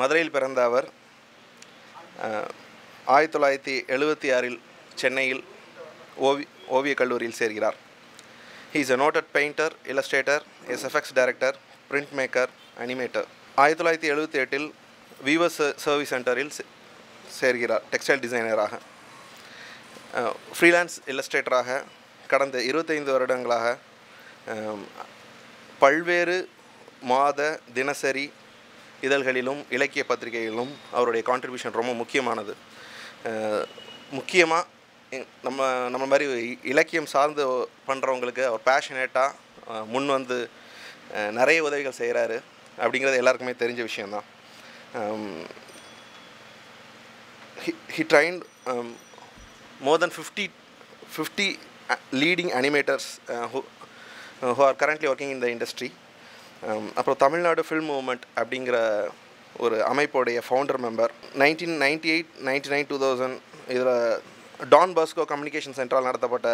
மதுரையில் பிறந்த அவர் 1976 சென்னையில் ஓவியக் கல்லூரியில் சேர்கிறார். He is a noted painter, illustrator, SFX director, printmaker, animator. 1978 weavers service சென்டரில் சேர்கிறார் டெக்ஸ்டைல் டிசைனராக. ஃப்ரீலான்ஸ் இல்லஸ்ட்ரேட்டராக கடந்த 25 வருடங்களாக பல்வேறு மாத தினசரி இதழ்களிலும் இலக்கிய பத்திரிகைகளிலும் அவருடைய கான்ட்ரிபியூஷன் ரொம்ப முக்கியமானது. முக்கியமாக நம்ம மாதிரி இலக்கியம் சார்ந்து பண்ணுறவங்களுக்கு அவர் பேஷனேட்டாக முன் வந்து நிறைய உதவிகள் செய்கிறாரு அப்படிங்கிறது எல்லாருக்குமே தெரிஞ்ச விஷயந்தான். He trained more than 50 leading animators who are currently working in the industry. அப்புறம் தமிழ்நாடு ஃபில்ம் மூவ்மெண்ட் அப்படிங்கிற ஒரு அமைப்போடைய ஃபவுண்டர் மெம்பர். 1998, 99, 2000 இதில் டான் பாஸ்கோ கம்யூனிகேஷன் சென்டரால் நடத்தப்பட்ட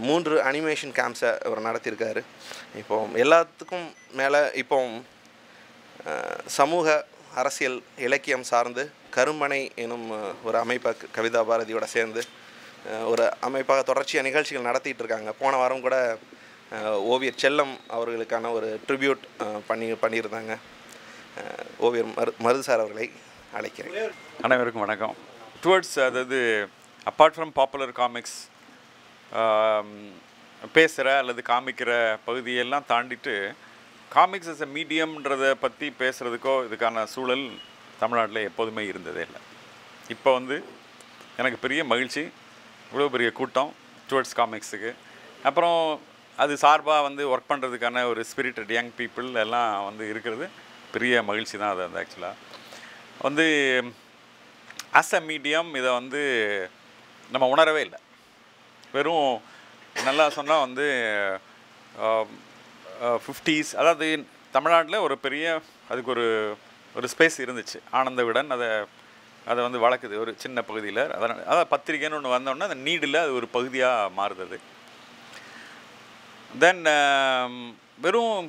3 அனிமேஷன் கேம்ப்ஸை அவர் நடத்தியிருக்காரு. இப்போ எல்லாத்துக்கும் மேலே இப்போ சமூக அரசியல் இலக்கியம் சார்ந்து கரும்பனை எனும் ஒரு அமைப்பை கவிதா பாரதியோட சேர்ந்து ஒரு அமைப்பாக தொடர்ச்சியாக நிகழ்ச்சிகள் நடத்திட்டு இருக்காங்க. போன வாரம் கூட ஓவியர் செல்லம் அவர்களுக்கான ஒரு ட்ரிபியூட் பண்ணியிருந்தாங்க. ஓவியர் மருது அவர்களை அழைக்கிறேன். அனைவருக்கும் வணக்கம். டுவர்ட்ஸ் அதாவது அப்பார்ட் ஃப்ரம் பாப்புலர் காமிக்ஸ் பேசுகிற அல்லது காமிக்கிற பகுதியெல்லாம் தாண்டிட்டு காமிக்ஸ் எஸ் எ மீடியம்ன்றதை பற்றி பேசுகிறதுக்கோ இதுக்கான சூழல் தமிழ்நாட்டில் எப்போதுமே இருந்ததே இல்லை. இப்போ எனக்கு பெரிய மகிழ்ச்சி, இவ்வளோ பெரிய கூட்டம் டுவர்ட்ஸ் காமிக்ஸுக்கு. அப்புறம் அது சார்பாக ஒர்க் பண்ணுறதுக்கான ஒரு ஸ்பிரிட்டட் யங் பீப்புள் எல்லாம் இருக்கிறது பெரிய மகிழ்ச்சி தான். அது ஆக்சுவலாக ஆஸ் அ மீடியம் இதை நம்ம உணரவே இல்லை. வெறும் நல்லா சொன்னால் 50s, அதாவது தமிழ்நாட்டில் ஒரு பெரிய அதுக்கு ஒரு ஸ்பேஸ் இருந்துச்சு. ஆனந்த விடன் அதை வளர்க்குது ஒரு சின்ன பகுதியில். அதாவது பத்திரிக்கைன்னு ஒன்று வந்தோடனே அந்த நீடில் அது ஒரு பகுதியாக மாறுது. தென் வெறும்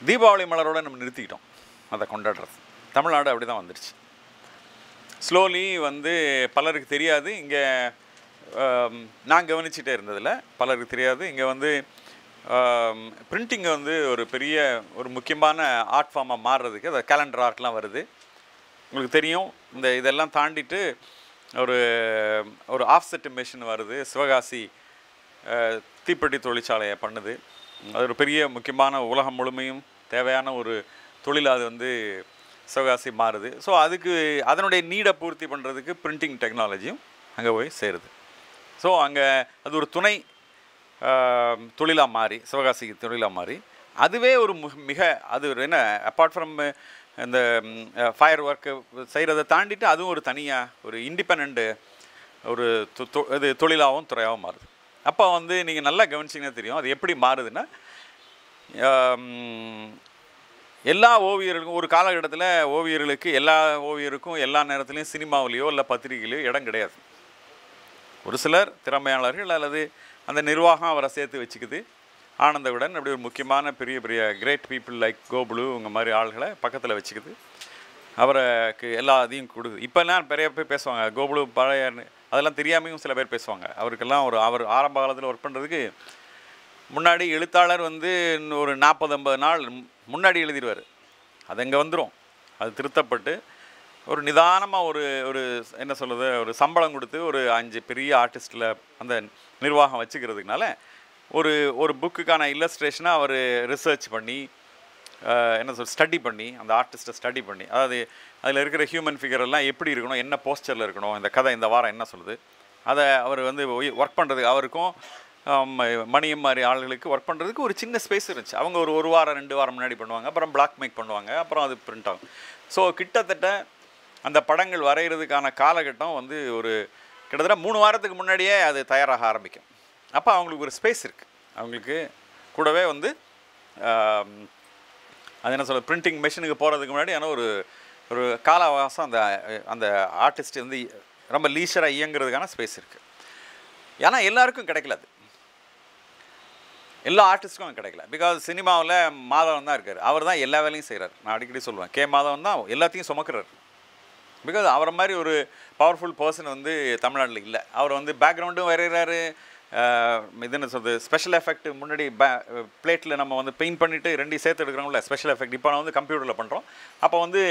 தீபாவளி மலரோடு நம்ம நிறுத்திக்கிட்டோம் அதை கொண்டாடுறது. தமிழ்நாடு அப்படி தான் வந்துடுச்சு. ஸ்லோலி பலருக்கு தெரியாது. இங்கே நான் கவனிச்சிட்டே இருந்ததில் பலருக்கு தெரியாது. இங்கே பிரிண்டிங்கை ஒரு பெரிய ஒரு முக்கியமான ஆர்ட் ஃபார்மாக மாறுறதுக்கு அந்த கேலண்டர் ஆர்ட்லாம் வருது. உங்களுக்கு தெரியும். இதெல்லாம் தாண்டிட்டு ஒரு ஆஃப்செட் மிஷின் வருது. சிவகாசி தீப்பெட்டி தொழிற்சாலையை பண்ணுது. அது ஒரு பெரிய முக்கியமான உலகம் முழுமையும் தேவையான ஒரு தொழில். அது சிவகாசி மாறுது. ஸோ அதுக்கு அதனுடைய நீடை பூர்த்தி பண்ணுறதுக்கு பிரிண்டிங் டெக்னாலஜியும் அங்கே போய் சேருது. ஸோ அங்கே அது ஒரு துணை தொழிலாக மாறி, சிவகாசிக்கு தொழிலாக மாறி, அதுவே ஒரு மிக அது என்ன அப்பார்ட் ஃப்ரம் இந்த ஃபயர் ஒர்க்கு செய்கிறத தாண்டிட்டு அதுவும் ஒரு தனியாக ஒரு இண்டிபெண்ட் ஒரு இது தொழிலாகவும் துறையாகவும் மாறுது. அப்போ நீங்கள் நல்லா கவனிச்சிங்கன்னா தெரியும் அது எப்படி மாறுதுன்னா, எல்லா ஓவியர்களுக்கும் ஒரு காலகட்டத்தில் ஓவியர்களுக்கு எல்லா ஓவியருக்கும் எல்லா நேரத்துலையும் சினிமாவிலையோ இல்லை பத்திரிகையிலையோ இடம் கிடையாது. ஒரு சிலர் திறமையாளர்கள் அல்லது அந்த நிர்வாகம் அவரை சேர்த்து வச்சுக்குது. ஆனந்தவிடன் அப்படி ஒரு முக்கியமான பெரிய பெரிய கிரேட் பீப்புள் லைக் கோபுலு உங்கள் மாதிரி ஆள்களை பக்கத்தில் வச்சுக்குது. அவருக்கு எல்லா இதையும் கொடுக்குது. இப்போல்லாம் நிறைய பேர் பேசுவாங்க கோபுலு பழைய, அதெல்லாம் தெரியாமையும் சில பேர் பேசுவாங்க. அவருக்கெல்லாம் அவர் ஆரம்ப காலத்தில் ஒர்க் பண்ணுறதுக்கு முன்னாடி எழுத்தாளர் ஒரு 40-50 நாள் முன்னாடி எழுதிடுவார். அது அங்கே வந்துடும். அது திருத்தப்பட்டு ஒரு நிதானமாக ஒரு என்ன சொல்கிறது ஒரு சம்பளம் கொடுத்து ஒரு 5 பெரிய ஆர்டிஸ்டில் அந்த நிர்வாகம் வச்சுக்கிறதுனால ஒரு புக்குக்கான இல்லஸ்ட்ரேஷனை அவர் ரிசர்ச் பண்ணி என்ன ஸ்டடி பண்ணி அந்த ஆர்டிஸ்ட்டை ஸ்டடி பண்ணி, அதாவது அதில் இருக்கிற ஹியூமன் ஃபிகர் எல்லாம் எப்படி இருக்கணும், என்ன போஸ்டரில் இருக்கணும், இந்த கதை இந்த வாரம் என்ன சொல்லுது, அதை அவர் ஒர்க் பண்ணுறதுக்கு அவருக்கும் மணியம் மாதிரி ஆளுகளுக்கு ஒர்க் பண்ணுறதுக்கு ஒரு சின்ன ஸ்பேஸ் இருந்துச்சு. அவங்க ஒரு வாரம் 2 வாரம் முன்னாடி பண்ணுவாங்க, அப்புறம் பிளாக் மேக் பண்ணுவாங்க, அப்புறம் அது பிரிண்ட் ஆகும். ஸோ கிட்டத்தட்ட அந்த படங்கள் வரைகிறதுக்கான காலகட்டம் ஒரு கிட்டத்தட்ட 3 வாரத்துக்கு முன்னாடியே அது தயாராக ஆரம்பிக்கும். அப்போ அவங்களுக்கு ஒரு ஸ்பேஸ் இருக்குது. அவங்களுக்கு கூடவே அது என்ன சொல்கிறது பிரிண்டிங் மெஷினுக்கு போகிறதுக்கு முன்னாடி ஆனால் ஒரு கால அவகாசம் அந்த ஆர்டிஸ்ட் ரொம்ப லீஷராக இயங்குறதுக்கான ஸ்பேஸ் இருக்குது. ஏன்னா எல்லாருக்கும் கிடைக்கல. அது எல்லா ஆர்டிஸ்ட்டுக்கும் கிடைக்கல. பிகாஸ் சினிமாவில் மாதவன் தான் இருக்கார். அவர் தான் எல்லா வேலையும் செய்கிறார். நான் அடிக்கடி சொல்லுவேன், கே மாதவன் தான் எல்லாத்தையும் சுமக்கிறார். பிகாஸ் அவரை மாதிரி ஒரு பவர்ஃபுல் பர்சன் வந்து தமிழ்நாட்டில் இல்லை. அவர் வந்து பேக்ரவுண்டும் வரைகிறாரு, இது என்ன சொல்கிறது, ஸ்பெஷல் எஃபெக்ட் முன்னாடி பிளேட்டில் நம்ம வந்து பெயிண்ட் பண்ணிவிட்டு ரெண்டையும் சேர்த்து எடுக்கிறோம்ல ஸ்பெஷல் எஃபெக்ட். இப்போ நான் வந்து கம்ப்யூட்டரில் பண்ணுறோம். அப்போ வந்து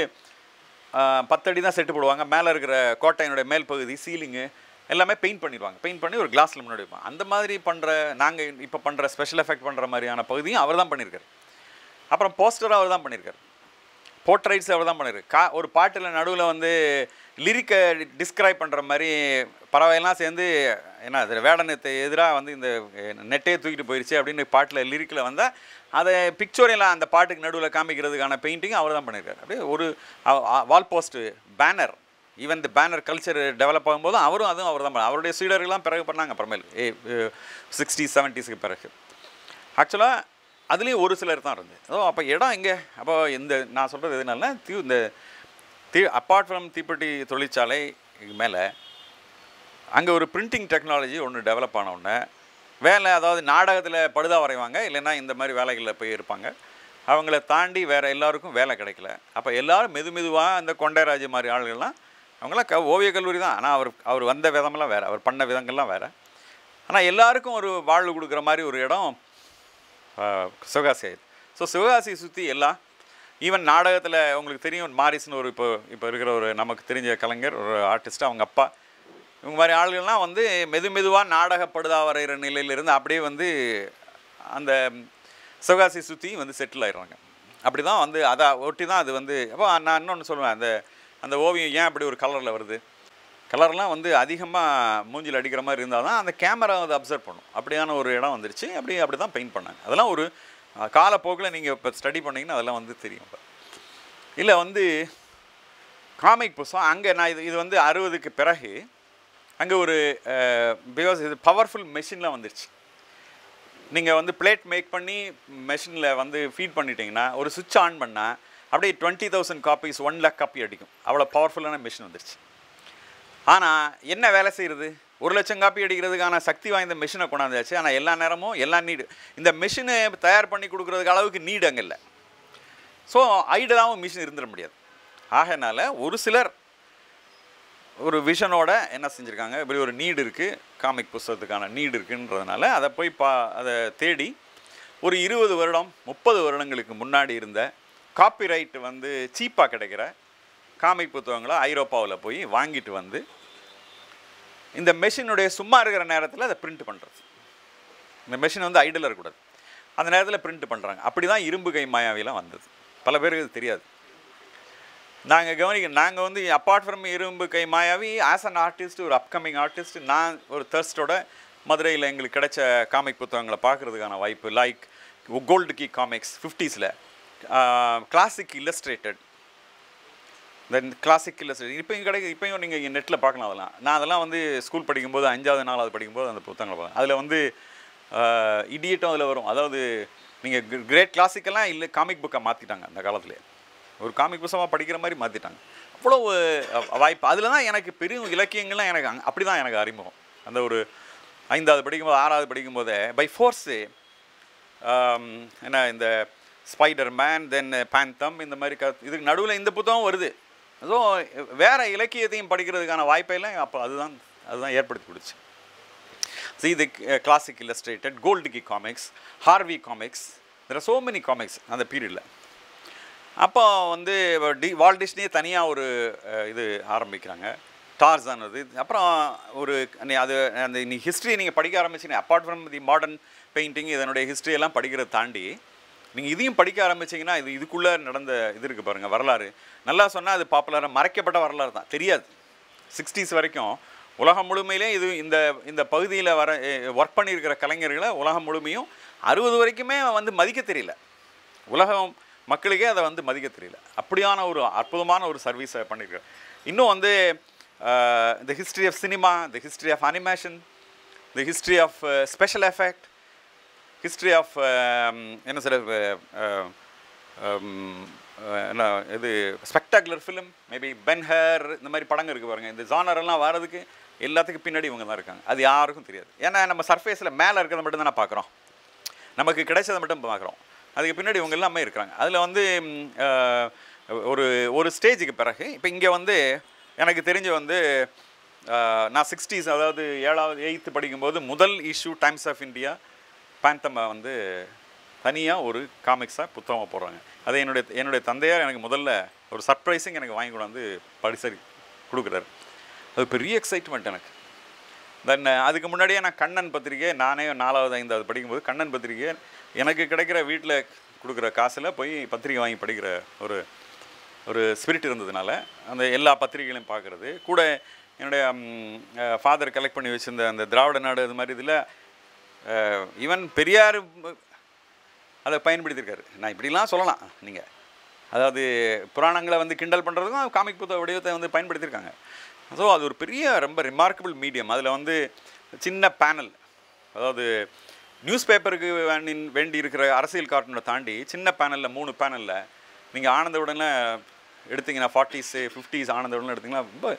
10 அடி தான் செட்டு போடுவாங்க. மேலே இருக்கிற கோட்டையினுடைய மேல் பகுதி சீலிங்கு எல்லாமே பெயிண்ட் பண்ணிடுவாங்க. பெயிண்ட் பண்ணி ஒரு கிளாஸில் முன்னாடி வைப்பாங்க. அந்த மாதிரி பண்ணுற நாங்கள் இப்போ பண்ணுற ஸ்பெஷல் எஃபெக்ட் பண்ணுற மாதிரியான பகுதியும் அவர் தான் பண்ணியிருக்காரு. அப்புறம் போஸ்டர் அவர் தான் பண்ணியிருக்காரு. போர்ட்ரைட்ஸ் அவர் தான் பண்ணியிருக்கு. ஒரு பாட்டில் நடுவில் வந்து லிரிக்கை டிஸ்கிரைப் பண்ணுற மாதிரி பறவையெல்லாம் சேர்ந்து என்ன அது வேடனத்தை எதிராக வந்து இந்த நெட்டையே தூக்கிட்டு போயிடுச்சு அப்படின்னு பாட்டில் லிரிக்கில் வந்தால் அதை பிக்சோரியெல்லாம் அந்த பாட்டுக்கு நடுவில் காமிக்கிறதுக்கான பெயிண்டிங் அவர் தான் பண்ணியிருக்காரு. அப்படியே ஒரு வால் போஸ்ட்டு, பேனர், ஈவன் இந்த பேனர் கல்ச்சர் டெவலப் ஆகும்போது அதுவும் அவர் தான் அவருடைய சீடர்கள்லாம் பிறகு பண்ணாங்க. அப்புறமேல் 60s 70s பிறகு ஆக்சுவலாக அதுலேயும் ஒரு சிலர் தான் இருந்தது. அப்போ இடம் எங்கே? அப்போ இந்த நான் சொல்கிறது எதுனால இந்த அப்பார்ட் ஃப்ரம் தீப்பெட்டி தொழிற்சாலை மேலே அங்கே ஒரு பிரிண்டிங் டெக்னாலஜி ஒன்று டெவலப் ஆன உடனே வேலை, அதாவது நாடகத்தில் படுதா வரைவாங்க, இல்லைன்னா இந்த மாதிரி வேலைகளில் போய் இருப்பாங்க. அவங்கள தாண்டி வேறு எல்லாருக்கும் வேலை கிடைக்கல. அப்போ எல்லோரும் மெதுவாக அந்த கொண்டைராஜ் மாதிரி ஆளுகள்லாம் அவங்களாம் ஓவிய கல்லூரி தான். ஆனால் அவர் வந்த விதமெல்லாம் வேறு, அவர் பண்ண விதங்கள்லாம் வேறு. ஆனால் எல்லாருக்கும் ஒரு வாழ்வு கொடுக்குற மாதிரி ஒரு இடம் சிவகாசி ஆயிடுது. ஸோ சிவகாசியை சுற்றி எல்லாம் ஈவன் நாடகத்தில் உங்களுக்கு தெரியும், மாரிஸ்னு ஒரு இப்போ இருக்கிற ஒரு நமக்கு தெரிஞ்ச கலைஞர், ஒரு ஆர்டிஸ்ட்டு, அவங்க அப்பா, இவங்க மாதிரி ஆளுகள்லாம் வந்து மெதுவாக நாடகப்படுதா வரைகிற நிலையிலிருந்து அப்படியே வந்து அந்த சிவகாசி சுற்றி வந்து செட்டில் ஆயிடுறாங்க. அப்படி தான் வந்து அதை ஒட்டி தான் அது வந்து. அப்போ நான் இன்னொன்று சொல்லுவேன், அந்த ஓவியம் ஏன் அப்படி ஒரு கலரில் வருது? கலர்லாம் வந்து அதிகமாக மூஞ்சில் அடிக்கிற மாதிரி இருந்தால் தான் அந்த கேமரா வந்து அப்சர்வ் பண்ணும். அப்படியான ஒரு இடம் வந்துருச்சு. அப்படி தான் பெயிண்ட் பண்ணாங்க. அதெல்லாம் ஒரு காலப்போக்கில் நீங்கள் இப்போ ஸ்டடி பண்ணிங்கன்னா அதெல்லாம் வந்து தெரியும். இப்போ இல்லை வந்து காமிக் புஸ்தகம் அங்கே நான் இது வந்து 60க்கு பிறகு அங்கே ஒரு பிகாஸ் இது பவர்ஃபுல் மெஷின்லாம் வந்துருச்சு. நீங்கள் வந்து பிளேட் மேக் பண்ணி மெஷினில் வந்து ஃபீட் பண்ணிட்டீங்கன்னா ஒரு சுவிட்ச் ஆன் பண்ணால் அப்படியே 20,000 காப்பீஸ் 1 lakh காப்பி அடிக்கும். அவ்வளோ பவர்ஃபுல்லான மெஷின் வந்துருச்சு. ஆனால் என்ன வேலை செய்கிறது? 1 லட்சம் காப்பி அடிக்கிறதுக்கான சக்தி வாய்ந்த மெஷினை கொண்டாந்தாச்சு. ஆனால் எல்லா நேரமும் எல்லா நீடு இந்த மெஷினை தயார் பண்ணி கொடுக்குறதுக்கு அளவுக்கு நீடு அங்கே இல்லை. ஸோ ஐடலாகவும் மிஷின் இருந்துட முடியாது. ஆகையினால ஒரு சிலர் ஒரு விஷனோட என்ன செஞ்சுருக்காங்க, இப்படி ஒரு நீடு இருக்குது, காமிக் புஸ்தகத்துக்கான நீடு இருக்குன்றதுனால அதை போய் அதை தேடி ஒரு 20 வருடம் 30 வருடங்களுக்கு முன்னாடி இருந்த காப்பிரைட் வந்து சீப்பாக கிடைக்கிற காமிக் புத்தகங்களை ஐரோப்பாவில் போய் வாங்கிட்டு வந்து இந்த மெஷினுடைய சும்மா இருக்கிற நேரத்தில் அதை பிரிண்ட் பண்ணுறது. இந்த மெஷின் வந்து ஐடலாக இருக்கக்கூடாது, அந்த நேரத்தில் பிரிண்ட் பண்ணுறாங்க. அப்படி தான் இரும்பு கை மாயாவிலாம் வந்தது. பல பேருக்கு இது தெரியாது. நாங்கள் வந்து அப்பார்ட் ஃப்ரம் இரும்பு கை மாயாவி ஆஸ் அன் ஆர்டிஸ்ட், ஒரு அப்கமிங் ஆர்டிஸ்ட், நான் ஒரு தர்ஸ்டோட மதுரையில் எங்களுக்கு கிடைச்ச காமிக் புத்தகங்களை பார்க்குறதுக்கான வாய்ப்பு, like Gold key Comics 50s, Classic Illustrated, then Classic Illustrated இப்போயும் நீங்கள் நெட்டில் பார்க்கலாம். அதெல்லாம் வந்து ஸ்கூல் படிக்கும்போது 5வது 4வது படிக்கும்போது அந்த புத்தகங்களை பார்க்கலாம். அதில் வந்து இடியட்டும் அதில் வரும். அதாவது நீங்கள் கிரேட் கிளாசிக்கெல்லாம் இல்லை காமிக் புக்கை மாற்றிட்டாங்க அந்த காலத்துலேயே. ஒரு காமிக் புத்தகமாக படிக்கிற மாதிரி மாற்றிட்டாங்க. அவ்வளோ வாய்ப்பு. அதில் தான் எனக்கு பெரும் இலக்கியங்கள்லாம் எனக்கு அப்படி தான் எனக்கு அறிமுகம். அந்த ஒரு 5வது படிக்கும்போது 6வது படிக்கும்போதே பை ஃபோர்ஸு என்ன இந்த ஸ்பைடர் மேன், தென் பேந்தம், இந்த மாதிரி இதுக்கு நடுவில் இந்த புத்தகம் வருது. ஸோ வேறு இலக்கியத்தையும் படிக்கிறதுக்கான வாய்ப்பெல்லாம் அப்போ அதுதான் ஏற்படுத்தி கொடுச்சு. ஸோ இது classic illustrated, gold key comics, Harvey comics, there are so many comics அந்த பீரியடில். அப்போ வந்து வால்ட் டிஸ்னி தனியாக ஒரு இது ஆரம்பிக்கிறாங்க, டார்சான் அது. அப்புறம் ஒரு அது அந்த ஹிஸ்ட்ரி நீங்கள் படிக்க ஆரம்பிச்சிங்க, apart from the modern painting இதனுடைய ஹிஸ்ட்ரியெல்லாம் படிக்கிறத தாண்டி நீங்கள் இதையும் படிக்க ஆரம்பிச்சிங்கன்னா இதுக்குள்ளே நடந்த இது இருக்குது பாருங்கள், வரலாறு. நல்லா சொன்னால் அது பாப்புலராக மறைக்கப்பட்ட வரலாறு தான், தெரியாது. 60s வரைக்கும் உலகம் முழுமையிலே இந்த பகுதியில் ஒர்க் பண்ணியிருக்கிற கலைஞர்களை உலகம் முழுமையும் 60 வரைக்குமே வந்து மதிக்க தெரியல. உலகம் மக்களுக்கே அதை வந்து மதிக்க தெரியல. அப்படியான ஒரு அற்புதமான ஒரு சர்வீஸை பண்ணியிருக்காரு. இன்னும் வந்து the history of cinema, the history of animation, the history of special effect, history of என்ன சார் என்ன இது ஸ்பெக்டாகுலர் ஃபிலிம், மேபி பென்ஹர், இந்த மாதிரி படங்கள் இருக்குது பாருங்கள். இந்த ஜானரெல்லாம் வர்றதுக்கு எல்லாத்துக்கும் பின்னாடி இவங்க தான் இருக்காங்க. அது யாருக்கும் தெரியாது. ஏன்னா நம்ம சர்ஃபேஸில் மேலே இருக்கிறத மட்டும் தான் பார்க்குறோம். நமக்கு கிடைச்சதை மட்டும் பார்க்குறோம். அதுக்கு பின்னாடி இவங்க எல்லாமே இருக்கிறாங்க. அதில் வந்து ஒரு ஒரு ஸ்டேஜுக்கு பிறகு இப்போ இங்கே வந்து எனக்கு தெரிஞ்சு வந்து நான் 60s அதாவது 7th 8th படிக்கும்போது முதல் இஷ்யூ டைம்ஸ் ஆஃப் இந்தியா பேந்தமை வந்து தனியாக ஒரு காமிக்ஸாக புத்தகமாக போடுறாங்க. அதை என்னுடைய தந்தையார் எனக்கு முதல்ல ஒரு சர்ப்ரைஸிங் எனக்கு வாங்கி கொண்டு படிச்சு கொடுக்குறாரு. அது பெரிய எக்ஸைட்மெண்ட் எனக்கு. தென் அதுக்கு முன்னாடியே நான் கண்ணன் பத்திரிக்கை நானே 4வது 5வது படிக்கும்போது கண்ணன் பத்திரிக்கை எனக்கு கிடைக்கிற வீட்டில் கொடுக்குற காசில் போய் பத்திரிக்கை வாங்கி படிக்கிற ஒரு ஸ்பிரிட் இருந்ததுனால அந்த எல்லா பத்திரிகைகளையும் பார்க்குறது கூட என்னுடைய ஃபாதர் கலெக்ட் பண்ணி வச்சுருந்த அந்த திராவிட நாடு அது மாதிரி இதில் ஈவன் பெரியார் அதை பயன்படுத்தியிருக்காரு. நான் இப்படிலாம் சொல்லலாம். நீங்கள் அதாவது புராணங்களை வந்து கிண்டல் பண்ணுறதுக்கும் காமிக் புத்தக வடிவத்தை வந்து பயன்படுத்தியிருக்காங்க. ஸோ அது ஒரு பெரிய ரொம்ப ரிமார்க்கபிள் மீடியம். அதில் வந்து சின்ன பேனல், அதாவது நியூஸ் பேப்பருக்கு வேண்டி இருக்கிற அரசியல் கார்ட்டூனை தாண்டி சின்ன பேனலில் 3 பேனலில் நீங்கள் ஆனந்தவுடனே எடுத்திங்கன்னா 40s 50s ஆனந்தவுடனே எடுத்திங்கன்னா ரொம்ப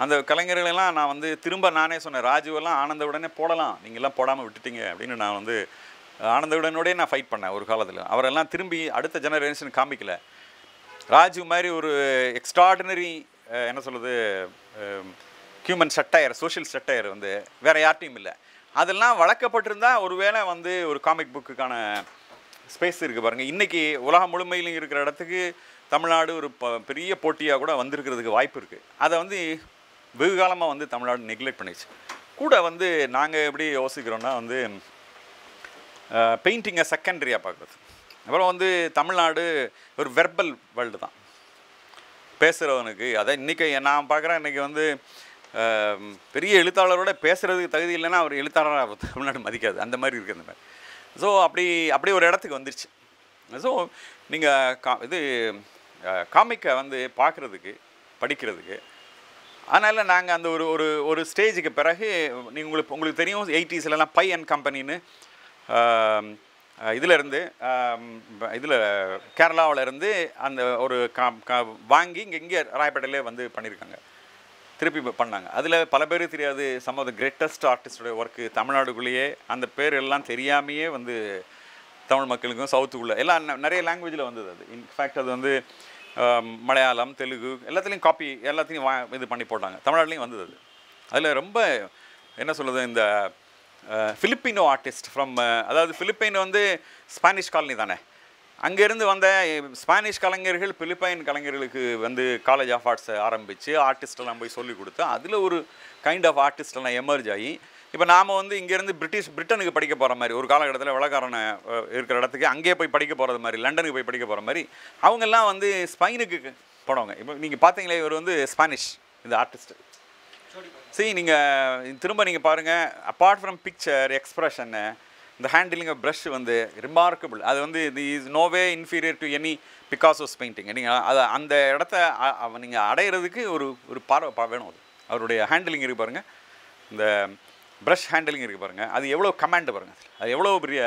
அந்த கலைஞர்களெல்லாம் நான் வந்து திரும்ப நானே சொன்னேன், ராஜுவெல்லாம் ஆனந்தவுடனே போடலாம், நீங்கள்லாம் போடாமல் விட்டுட்டீங்க அப்படின்னு நான் வந்து ஆனந்தவுடனோடய நான் ஃபைட் பண்ணேன் ஒரு காலத்தில். அவரெல்லாம் திரும்பி அடுத்த ஜெனரேஷன் காமிக்கல. ராஜு மாதிரி ஒரு எக்ஸ்ட்ராடினரி என்ன சொல்கிறது ஹியூமன் சட்டையர், சோஷியல் சட்டையர் வந்து வேறு யார்ட்டையும் இல்லை. அதெல்லாம் வளர்க்கப்பட்டிருந்தால் ஒருவேளை வந்து ஒரு காமிக் புக்குக்கான ஸ்பேஸ் இருக்குது பாருங்கள். இன்றைக்கி உலகம் முழுமையிலும் இருக்கிற இடத்துக்கு தமிழ்நாடு ஒரு பெரிய போட்டியாக கூட வந்திருக்கிறதுக்கு வாய்ப்பு இருக்குது. அதை வந்து வெகு காலமாக வந்து தமிழ்நாடு நெக்லெக்ட் பண்ணிடுச்சு. கூட வந்து நாங்கள் எப்படி யோசிக்கிறோன்னா வந்து பெயிண்டிங்கை செகண்டரியாக பார்க்குறது. அப்புறம் வந்து தமிழ்நாடு ஒரு வெர்பல் வேர்ல்டு தான், பேசுகிறவனுக்கு. அதை இன்றைக்கி நான் பார்க்குறேன், இன்றைக்கி வந்து பெரிய எழுத்தாளரோட பேசுகிறதுக்கு தகுதி இல்லைன்னா அவர் எழுத்தாளராக தமிழ்நாடு மதிக்காது, அந்த மாதிரி இருக்குது அந்த மாதிரி. ஸோ அப்படி ஒரு இடத்துக்கு வந்துருச்சு. ஸோ நீங்கள் காமிக்கை வந்து பார்க்குறதுக்கு படிக்கிறதுக்கு அதனால் நாங்கள் அந்த ஒரு ஸ்டேஜுக்கு பிறகு உங்களுக்கு தெரியும் 80sலலாம் பை அண்ட் கம்பெனின்னு இதிலேருந்து கேரளாவிலேருந்து அந்த ஒரு வாங்கி இங்கே ராயப்பேட்டையிலே வந்து பண்ணியிருக்காங்க, திருப்பி பண்ணாங்க. அதில் பல பேர் தெரியாது. சம் ஆஃப் த கிரேட்டஸ்ட் ஆர்டிஸ்டோடைய ஒர்க்கு தமிழ்நாடுக்குள்ளேயே அந்த பேர் எல்லாம் தெரியாமையே வந்து தமிழ் மக்களுக்கும் சவுத்துக்குள்ளே எல்லாம் நிறைய லாங்குவேஜில் வந்தது. அது இன்ஃபேக்ட் அது வந்து மலையாளம், தெலுங்கு எல்லாத்துலேயும் காப்பி எல்லாத்தையும் இது பண்ணி போட்டாங்க. தமிழ்நாட்டிலையும் வந்தது அது. அதில் ரொம்ப என்ன சொல்கிறது, இந்த ஃபிலிப்பினோ ஆர்டிஸ்ட் ஃப்ரம் அதாவது ஃபிலிப்பைன் வந்து ஸ்பானிஷ் காலனி தானே, அங்கேருந்து வந்த ஸ்பானிஷ் கலைஞர்கள் பிலிப்பைன் கலைஞர்களுக்கு வந்து காலேஜ் ஆஃப் ஆர்ட்ஸை ஆரம்பித்து ஆர்டிஸ்டெல்லாம் போய் சொல்லிக் கொடுத்து அதில் ஒரு கைண்ட் ஆஃப் ஆர்டிஸ்டெல்லாம் எமர்ஜ் ஆகி இப்போ நாம் வந்து இங்கேருந்து பிரிட்டனுக்கு படிக்க போகிற மாதிரி ஒரு காலகட்டத்தில் வெள்ளக்காரனை இருக்கிற இடத்துக்கு அங்கேயே போய் படிக்க போகிறது மாதிரி, லண்டனுக்கு போய் படிக்க போகிற மாதிரி அவங்கெல்லாம் வந்து ஸ்பெயினுக்கு போனவங்க. இப்போ நீங்கள் பார்த்தீங்களே, இவர் வந்து ஸ்பானிஷ் இந்த ஆர்டிஸ்ட்டு. சரி, நீங்கள் திரும்ப நீங்கள் பாருங்கள், அப்பார்ட் ஃப்ரம் பிக்சர் எக்ஸ்ப்ரெஷன்னு இந்த ஹேண்டிலிங் ஆஃப் ப்ரஷ் வந்து ரிமார்க்கபிள். அது வந்து the is no way inferior to any Picasso's painting. நீங்கள் அதை அந்த இடத்த நீங்கள் அடையிறதுக்கு ஒரு பார்வை வேணும். அது அவருடைய ஹேண்டிலிங் இருக்குது பாருங்கள், இந்த ப்ரஷ் ஹேண்டிலிங் இருக்குது பாருங்கள், அது எவ்வளோ கமாண்டு பாருங்கள், அது எவ்வளோ பெரிய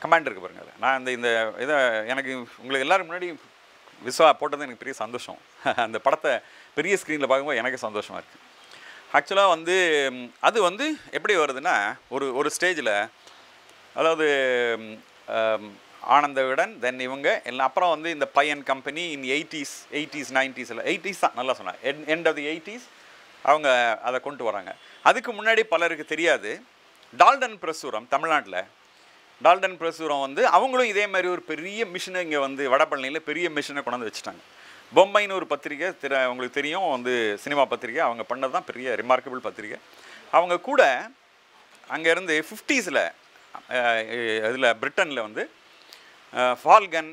கமாண்ட் இருக்குது பாருங்கள். அது நான் இந்த இதை எனக்கு உங்களுக்கு எல்லோரும் முன்னாடி விஸ்வா போட்டது எனக்கு பெரிய சந்தோஷம். அந்த படத்தை பெரிய ஸ்க்ரீனில் பார்க்கும்போது எனக்கு சந்தோஷமாக இருக்குது. ஆக்சுவலாக வந்து அது வந்து எப்படி வருதுன்னா ஒரு ஸ்டேஜில், அதாவது ஆனந்த விடன் தென் இவங்க எல்லாம் அப்புறம் வந்து இந்த by and company in 80s 90s 80s தான் நல்லா சொன்னாங்க, எண்ட் ஆஃப் தி 80s அவங்க அதை கொண்டு வராங்க. அதுக்கு முன்னாடி பலருக்கு தெரியாது, டால்டன் பிரசுரம் தமிழ்நாட்டில், டால்டன் பிரசுரம் வந்து அவங்களும் இதே மாதிரி ஒரு பெரிய மிஷினை இங்கே வந்து வடபழனியில் பெரிய மிஷினை கொண்டாந்து வச்சுட்டாங்க. பொம்மைன்னு ஒரு பத்திரிக்கை உங்களுக்கு தெரியும், வந்து சினிமா பத்திரிக்கை, அவங்க பண்ணது தான் பெரிய ரிமார்க்கபிள் பத்திரிக்கை. அவங்க கூட அங்கேருந்து 50sல இதில் பிரிட்டனில் வந்து Falcon,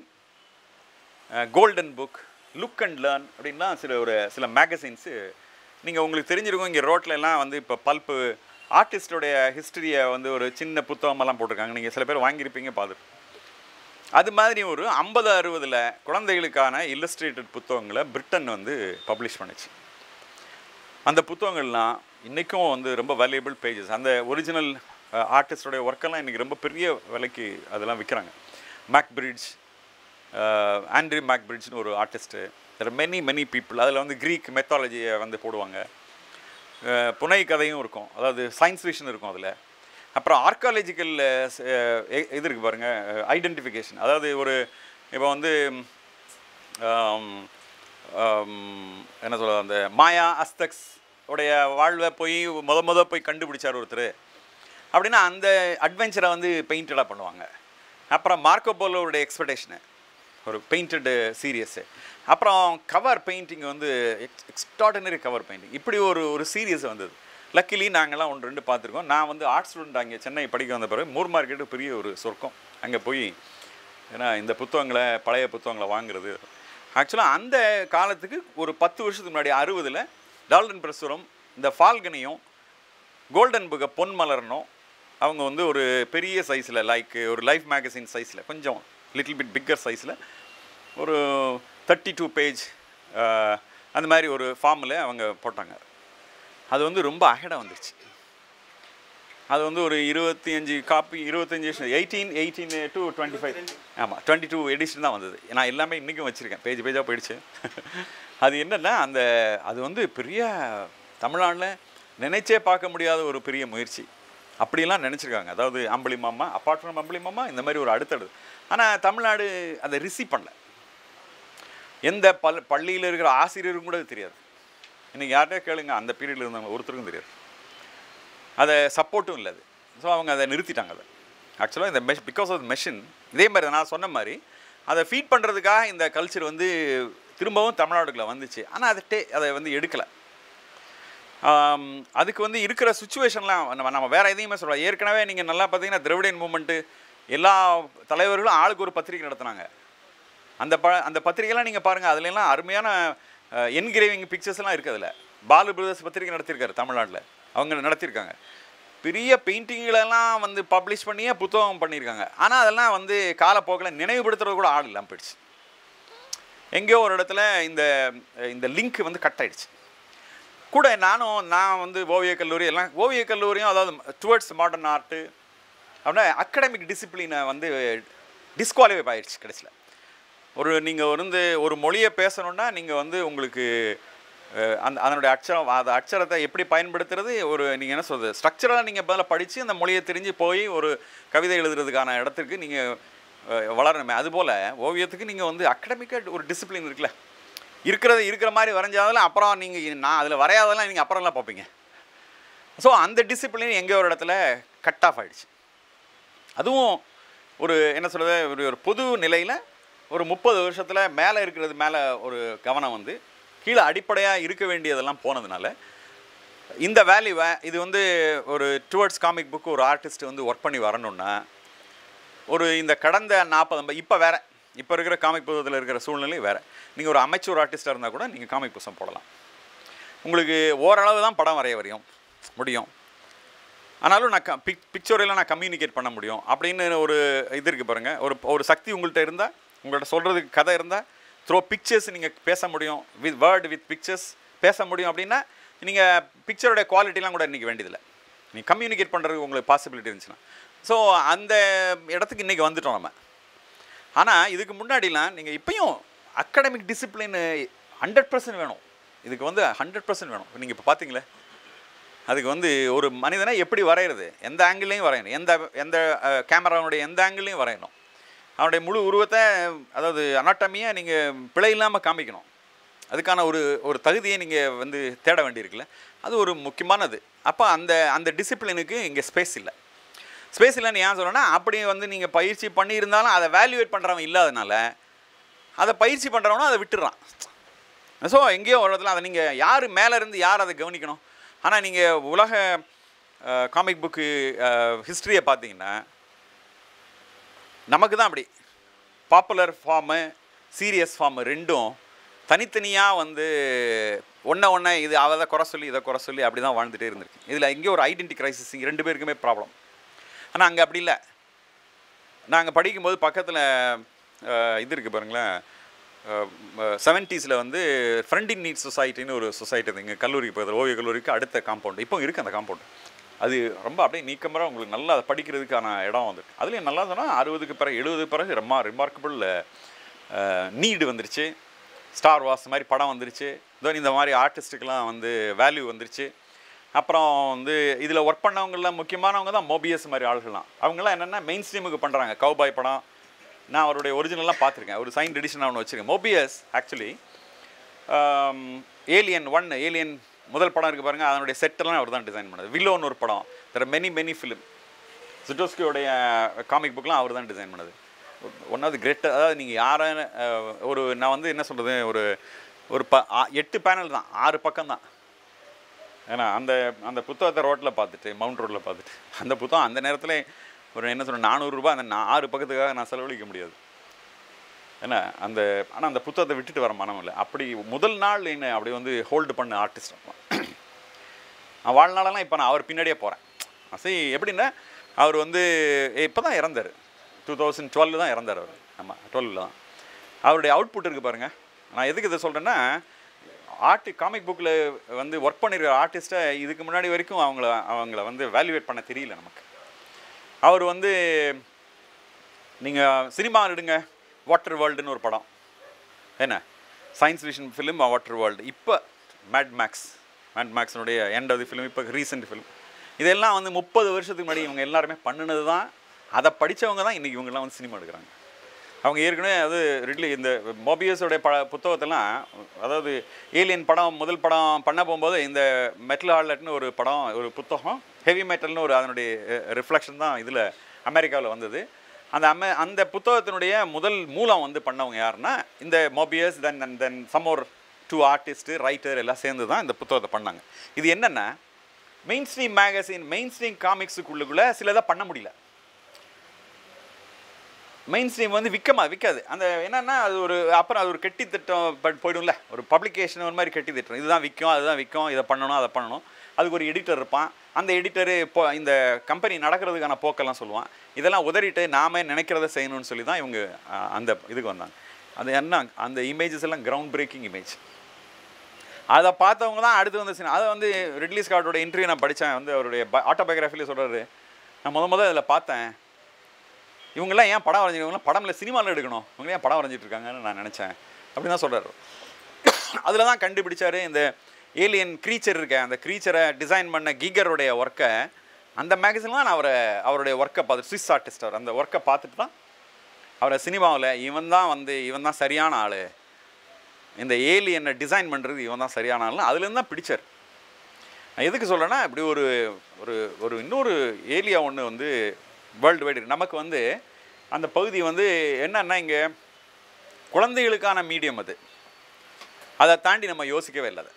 golden book, look and learn அப்படின்லாம் சில மேகசின்ஸு நீங்கள் உங்களுக்கு தெரிஞ்சிருக்கும். இங்கே ரோட்லலாம் வந்து இப்போ பல்ப்பு ஆர்டிஸ்டோடைய ஹிஸ்டரியை வந்து ஒரு சின்ன புத்தகமெல்லாம் போட்டிருக்காங்க, நீங்கள் சில பேர் வாங்கியிருப்பீங்க பார்த்துட்டு. அது மாதிரி ஒரு 50-60 குழந்தைகளுக்கான இல்லஸ்ட்ரேட்டட் புத்தகங்களை பிரிட்டன் வந்து பப்ளிஷ் பண்ணிச்சு. அந்த புத்தகங்கள்லாம் இன்றைக்கும் வந்து ரொம்ப வேல்யூபிள் பேஜஸ். அந்த ஒரிஜினல் ஆர்டிஸ்டோடைய ஒர்க்கெல்லாம் இன்றைக்கி ரொம்ப பெரிய விலைக்கு அதெல்லாம் விற்கிறாங்க. மேக்பிரிட்ஜ், ஆண்ட்ரி மேக்பிரிட்ஜ்னு ஒரு ஆர்டிஸ்ட்டு, மெனி பீப்புள். அதில் வந்து க்ரீக் மெத்தாலஜியை வந்து போடுவாங்க, புனை கதையும் இருக்கும், அதாவது சயின்ஸ் ஃபிக்ஷன் இருக்கும் அதில். அப்புறம் ஆர்காலஜிக்கல் இது இருக்குது பாருங்கள், ஐடென்டிஃபிகேஷன். அதாவது ஒரு இப்போ வந்து என்ன சொல்ல, அந்த மாயா அஸ்தக்ஸ் உடைய வாழ்வை போய் போய் கண்டுபிடிச்சார் ஒருத்தர் அப்படின்னா அந்த அட்வென்ச்சரை வந்து பெயிண்டடாக பண்ணுவாங்க. அப்புறம் மார்க்கோ போலோவுடைய எக்ஸ்பெக்டேஷனு ஒரு பெயிண்டடு சீரியஸு. அப்புறம் கவர் பெயிண்டிங் வந்து எக்ஸ்ட்ராடனரி கவர் பெயிண்டிங், இப்படி ஒரு சீரியஸ் வந்தது. லக்கிலி நாங்கள்லாம் 1-2 பார்த்துருக்கோம். நான் வந்து ஆர்ட் ஸ்டூடெண்ட் அங்கே சென்னை படிக்க வந்த பிறகு மூர் மார்க்கெட்டு பெரிய ஒரு சொர்க்கம். அங்கே போய் ஏன்னா இந்த புத்தகங்களை, பழைய புத்தகங்களை வாங்குறது. ஆக்சுவலாக அந்த காலத்துக்கு ஒரு 10 வருஷத்துக்கு முன்னாடி 60ல் டால்டன் பிரசுரம் இந்த ஃபால்கனையும் கோல்டன் புக்கை பொன் மலரனும் அவங்க வந்து ஒரு பெரிய சைஸில், லைக் ஒரு லைஃப் மேகசின் சைஸில், கொஞ்சம் லிட்டில் பிட் பிக்கர் சைஸில் ஒரு 32 பேஜ் அந்த மாதிரி ஒரு ஃபார்மில் அவங்க போட்டாங்க. அது வந்து ரொம்ப அகடாக வந்துருச்சு. அது வந்து ஒரு 25 காப்பி, 18 to 25, ஆமாம் 22 எடிஷன் தான் வந்தது. நான் எல்லாமே இன்றைக்கும் வச்சுருக்கேன், பேஜாக போயிடுச்சு. அது என்னென்னா அது வந்து பெரிய தமிழ்நாட்டில் நினைச்சே பார்க்க முடியாத ஒரு பெரிய முயற்சி. அப்படிலாம் நினச்சிருக்காங்க. அதாவது அம்பளி மாமா, அப்பார்ட் ஃப்ரம் அம்பளி மாமா, இந்த மாதிரி ஒரு அடுத்தடுத்து. ஆனால் தமிழ்நாடு அதை ரிசீவ் பண்ணல. எந்த பள்ளியில் இருக்கிற ஆசிரியருக்கும் கூட தெரியாது. இன்றைக்கி யார்கிட்டே கேளுங்க, அந்த பீரியடில் இருந்தவங்க ஒருத்தருக்கும் தெரியாது. அதை சப்போர்ட்டும் இல்லை. அது ஸோ அவங்க அதை நிறுத்திட்டாங்க. அதை ஆக்சுவலாக இந்த பிகாஸ் ஆஃப் மெஷின், இதே மாதிரி நான் சொன்ன மாதிரி அதை ஃபீட் பண்ணுறதுக்காக இந்த கல்ச்சர் வந்து திரும்பவும் தமிழ்நாடுக்குள்ளே வந்துச்சு. ஆனால் அதை வந்து எடுக்கலை. அதுக்கு வந்து இருக்கிற சுச்சுவேஷன்லாம் நம்ம வேறு எதையுமே சொல்லலாம். ஏற்கனவே நீங்கள் நல்லா பார்த்தீங்கன்னா திராவிடியன் மூமெண்ட்டு எல்லா தலைவர்களும் ஆளுக்கு ஒரு பத்திரிக்கை நடத்துனாங்க. அந்த பத்திரிக்கைலாம் நீங்கள் பாருங்கள், அதுலலாம் அருமையான என்கிரேவிங் பிக்சர்ஸ்லாம் இருக்குது. அதில் பாலு பிரதர்ஸ் பத்திரிக்கை நடத்தியிருக்காரு தமிழ்நாட்டில், அவங்க நடத்தியிருக்காங்க. பெரிய பெயிண்டிங்களெல்லாம் வந்து பப்ளிஷ் பண்ணியே புத்தகம் பண்ணியிருக்காங்க. ஆனால் அதெல்லாம் வந்து காலப்போக்கில் நினைவுபடுத்துறது கூட ஆள் இல்லாமல் போயிடுச்சு. எங்கேயோ ஒரு இடத்துல இந்த லிங்க் வந்து கட் ஆகிடுச்சு. கூட நான் வந்து ஓவியக் கல்லூரி எல்லாம், ஓவியக் கல்லூரியும் அதாவது டுவர்ட்ஸ் மாடர்ன் ஆர்ட்டு அப்படின்னா அகடமிக் டிசிப்ளினை வந்து டிஸ்குவாலிஃபை ஆகிடுச்சு கடைசியில். நீங்கள் வந்து ஒரு மொழியை பேசணுன்னா நீங்கள் வந்து உங்களுக்கு அதனுடைய அட்சரத்தை எப்படி பயன்படுத்துறது, நீங்கள் என்ன சொல்கிறது, ஸ்ட்ரக்சராக நீங்கள் பதில் படித்து அந்த மொழியை தெரிஞ்சு போய் ஒரு கவிதை எழுதுறதுக்கான இடத்துக்கு நீங்கள் வளரணுமே. அதுபோல் ஓவியத்துக்கு நீங்கள் வந்து அகடமிக்காக ஒரு டிசிப்ளின் இருக்குல்ல, இருக்கிற மாதிரி வரைஞ்சாதெல்லாம் அப்புறம் நான் அதில் வரையாதெல்லாம் நீங்கள் அப்புறம்லாம் பார்ப்பீங்க. ஸோ அந்த டிசிப்ளின் எங்கே ஒரு இடத்துல கட் ஆஃப் ஆகிடுச்சு. அதுவும் என்ன சொல்கிறது, ஒரு பொது நிலையில் ஒரு 30 வருஷத்தில் மேலே இருக்கிறது மேலே ஒரு கவனம் வந்து கீழே அடிப்படையாக இருக்க வேண்டியதெல்லாம் போனதுனால இந்த வேல்யூவை இது வந்து ஒரு டுவர்ட்ஸ் காமிக் புக்கு ஒரு ஆர்டிஸ்ட் வந்து ஒர்க் பண்ணி வரணுன்னா இந்த கடந்த 40 இப்போ இருக்கிற காமிக் புத்தகத்தில் இருக்கிற சூழ்நிலை வேறு. நீங்கள் ஒரு அமைச்சூர் ஆர்டிஸ்டாக இருந்தால் கூட நீங்கள் காமிக் புத்தகம் போடலாம். உங்களுக்கு ஓரளவு தான் படம் வரைய முடியும். ஆனாலும் நான் பிக்சோரியெல்லாம் நான் கம்யூனிகேட் பண்ண முடியும் அப்படின்னு ஒரு இது இருக்குது பாருங்கள். ஒரு சக்தி உங்கள்கிட்ட சொல்கிறதுக்கு கதை இருந்தால் த்ரோ பிக்சர்ஸ் நீங்கள் பேச முடியும், வித் பிக்சர்ஸ் பேச முடியும். அப்படின்னா நீங்கள் பிக்சரோடைய குவாலிட்டிலாம் கூட இன்றைக்கி வேண்டியதில்லை, நீங்கள் கம்யூனிகேட் பண்ணுறதுக்கு உங்களுக்கு பாசிபிலிட்டி இருந்துச்சுன்னா. ஸோ அந்த இடத்துக்கு இன்றைக்கி வந்துட்டோம் நம்ம. ஆனால் இதுக்கு முன்னாடிலாம் நீங்கள் இப்போயும் அகடமிக் டிசிப்ளின் 100% வேணும். இதுக்கு வந்து 100% வேணும். நீங்கள் இப்போ பார்த்தீங்களே, அதுக்கு வந்து ஒரு மனிதனை எப்படி வரைகிறது, எந்த ஆங்கிள்லையும் வரையணும், எந்த கேமராவுடைய எந்த ஆங்கிள்லையும் வரையணும், அவனுடைய முழு உருவத்தை, அதாவது அனாட்டமியை நீங்கள் பிழை இல்லாமல் காமிக்கணும். அதுக்கான ஒரு தகுதியை நீங்கள் வந்து தேட வேண்டியிருக்குல்ல, அது ஒரு முக்கியமானது. அப்போ அந்த டிசிப்ளினுக்கு இங்கே ஸ்பேஸ் இல்லைன்னு ஏன் சொல்லணும்னா, அப்படி வந்து நீங்கள் பயிற்சி பண்ணியிருந்தாலும் அதை வேல்யூவேட் பண்ணுறவன் இல்லாதனால அதை பயிற்சி பண்ணுறவனும் அதை விட்டுறான். ஸோ எங்கேயோ ஒரு இடத்துல அதை நீங்கள் யார் மேலே இருந்து யார் அதை கவனிக்கணும். ஆனால் நீங்கள் உலக காமிக் புக்கு ஹிஸ்ட்ரியை பார்த்தீங்கன்னா நமக்கு தான் அப்படி பாப்புலர் ஃபார்மு, சீரியஸ் ஃபார்மு ரெண்டும் தனித்தனியாக வந்து ஒன்றை இது அதை குறை சொல்லி இதை குறை சொல்லி அப்படி தான் வாழ்ந்துகிட்டே இருந்திருக்கு. இதில் எங்கேயோ ஒரு ஐடென்டி கிரைசிஸ் 2 பேருக்குமே ப்ராப்ளம். ஆனால் அங்கே அப்படி இல்லை. நாங்கள் படிக்கும்போது பக்கத்தில் இது இருக்குது பாருங்களேன், 70s வந்து ஃப்ரெண்ட் இன் நீட் சொசைட்டின்னு ஒரு சொசைட்டி இருக்குது எங்கள் கல்லூரிக்கு பக்கத்தில், ஓவிய கல்லூரிக்கு அடுத்த காம்பவுண்டு. இப்போ இருக்குது அந்த காம்பவுண்டு. அது ரொம்ப அப்படியே நீக்கமாக உங்களுக்கு நல்லா அதை படிக்கிறதுக்கான இடம் வந்துருக்கு. அதுலேயும் நல்லா சொன்னால் 60க்கு பிறகு 70 பிறகு ரிமார்க்கபிள் நீடு வந்துருச்சு. ஸ்டார் வார்ஸ் மாதிரி படம் வந்துருச்சு. இந்த மாதிரி ஆர்டிஸ்ட்டுக்கெலாம் வந்து வேல்யூ வந்துருச்சு. அப்புறம் வந்து இதில் ஒர்க் பண்ணவங்களாம் முக்கியமானவங்க தான் மோபியஸ் மாதிரி ஆளுகள்லாம். அவங்களாம் என்னென்னா மெயின் ஸ்ட்ரீமுக்கு பண்ணுறாங்க. கவுபாய் படம் நான் அவருடைய ஒரிஜினல்லாம் பார்த்துருக்கேன். ஒரு சைன் எடிஷன் ஒன்று வச்சுருக்கேன். மோபியஸ் ஆக்சுவலி ஏலியன் 1 ஏலியன் முதல் படம் இருக்குது பாருங்கள், அதனுடைய செட்டெல்லாம் அவர் தான் டிசைன் பண்ணது. வில்லோன்னு ஒரு படம், தெர் மெனி ஃபிலிம், ஜிட்டோஸ்கியோடைய காமிக் புக்லாம் அவர் தான் டிசைன் பண்ணது. One of the great. அதாவது நீங்கள் யாரை ஒரு நான் வந்து என்ன சொல்கிறது, ஒரு 8 பேனல் தான், 6 பக்கம் தான். ஏன்னா அந்த அந்த புத்தகத்தை ரோட்டில் பார்த்துட்டு, மவுண்ட் ரோட்டில் பார்த்துட்டு, அந்த புத்தகம் அந்த நேரத்தில் ஒரு என்ன சொல்கிறேன் 400 ரூபா அந்த 6 பக்கத்துக்காக நான் செலவழிக்க முடியாது. ஏன்னா ஆனால் அந்த புத்தகத்தை விட்டுட்டு வர மனம் இல்லை. அப்படி முதல் நாள் என்ன அப்படி வந்து ஹோல்டு பண்ண ஆர்டிஸ்ட் நான் வாழ்நாளெல்லாம் இப்போ நான் அவர் பின்னாடியே போகிறேன். சரி, எப்படின்னா அவர் வந்து இப்போ தான் இறந்தார், 2012 தான் இறந்தார் அவர். ஆமாம், 12 தான். அவருடைய அவுட்புட் இருக்குது பாருங்கள். நான் எதுக்கு இதை சொல்கிறேன்னா, காமிக் புக்கில் வந்து ஒர்க் பண்ணியிருக்கிற ஆர்டிஸ்ட்டை இதுக்கு முன்னாடி வரைக்கும் அவங்கள வந்து வேல்யூவேட் பண்ண தெரியல நமக்கு. அவர் வந்து நீங்கள் சினிமா எடுங்க, வாட்டர் வேர்ல்டுன்னு ஒரு படம், என்ன science fiction film Waterworld. இப்போ மேட் மேக்ஸினுடைய எண்ட் ஆஃப் தி ஃபிலிம், இப்போ ரீசெண்ட் ஃபிலிம். இதெல்லாம் வந்து 30 வருஷத்துக்கு முன்னாடி இவங்க எல்லாருமே பண்ணினது தான். அதை படித்தவங்க தான் இன்றைக்கி இவங்கெல்லாம் வந்து சினிமா எடுக்கிறாங்க. அவங்க ஏற்கனவே அது இந்த மோபியஸோடைய புத்தகத்தெல்லாம், அதாவது ஏலியன் படம் முதல் படம் பண்ண போகும்போது இந்த மெட்டல் ஹார்லட்னு ஒரு படம், ஒரு புத்தகம், ஹெவி மெட்டல்னு ஒரு அதனுடைய ரிஃப்ளெக்ஷன் தான் இதில் அமெரிக்காவில் வந்தது. அந்த புத்தகத்தினுடைய முதல் மூலம் வந்து பண்ணவங்க யாருன்னா இந்த மோபியஸ், தென் சம் ஒரு 2 ஆர்டிஸ்ட்டு ரைட்டர் எல்லாம் சேர்ந்து தான் இந்த புத்தகத்தை பண்ணாங்க. இது என்னென்னா, mainstream magazine, mainstream காமிக்ஸுக்குள்ளுக்குள்ளே சிலதை பண்ண முடியல. மெயின் ஸ்ட்ரீம் வந்து விற்காது. அந்த என்னென்னா அது ஒரு அப்புறம் அது ஒரு கெட்டி திட்டம் போய்டும்ல, ஒரு பப்ளிகேஷன் ஒரு மாதிரி கெட்டி திட்டம். இதுதான் விற்கும், அதுதான் விற்கும், இதை பண்ணணும், அதை பண்ணணும். அதுக்கு ஒரு எடிட்டர் இருப்பான். அந்த எடிட்டரு இப்போ இந்த கம்பெனி நடக்கிறதுக்கான போக்கெல்லாம் சொல்லுவான். இதெல்லாம் உதறிட்டு நாம நினைக்கிறத செய்யணும்னு சொல்லி தான் இவங்க அந்த இதுக்கு வந்தாங்க. அது என்ன, அந்த இமேஜஸ் எல்லாம் கிரவுண்ட் பிரேக்கிங் இமேஜ். அதை பார்த்தவங்க தான் அடுத்து வந்து அதை வந்து ரிட்லி ஸ்காட்டோட இன்டர்வியூ நான் படித்தேன். வந்து அவருடைய ஆட்டோபயோகிராஃபிலே சொல்கிறாரு, நான் முதல் இதில் பார்த்தேன், இவங்கெல்லாம் ஏன் படம் வரைஞ்சிருக்காங்க, படமில் சினிமாவில் எடுக்கணும், இவங்க ஏன் படம் வரைஞ்சிட்டு இருக்காங்கன்னு நான் நினச்சேன் அப்படின்னு தான் சொல்கிறார். அதில் தான் கண்டுபிடிச்சார் இந்த ஏலியன் க்ரீச்சர் இருக்க, அந்த க்ரீச்சரை டிசைன் பண்ண கீகருடைய ஒர்க்கை அந்த மேகசின்லாம் நான் அவருடைய ஒர்க்கை பார்த்து, ஸ்விஸ் ஆர்டிஸ்ட் அவர், அந்த ஒர்க்கை பார்த்துட்டு தான் அவரை சினிமாவில் இவன் தான் சரியான ஆள், இந்த ஏலியனை டிசைன் பண்ணுறது இவன் தான் சரியான ஆள்னு அதுலேருந்து தான் பிடிச்சார். நான் எதுக்கு சொல்கிறேன்னா, இப்படி ஒரு இன்னொரு ஏலியா ஒன்று வந்து வேர்ல்டு வைடு நமக்கு வந்து அந்த பகுதி வந்து என்னன்னா, இங்கே குழந்தைகளுக்கான மீடியம் அது, அதை தாண்டி நம்ம யோசிக்கவே இல்லை. அதை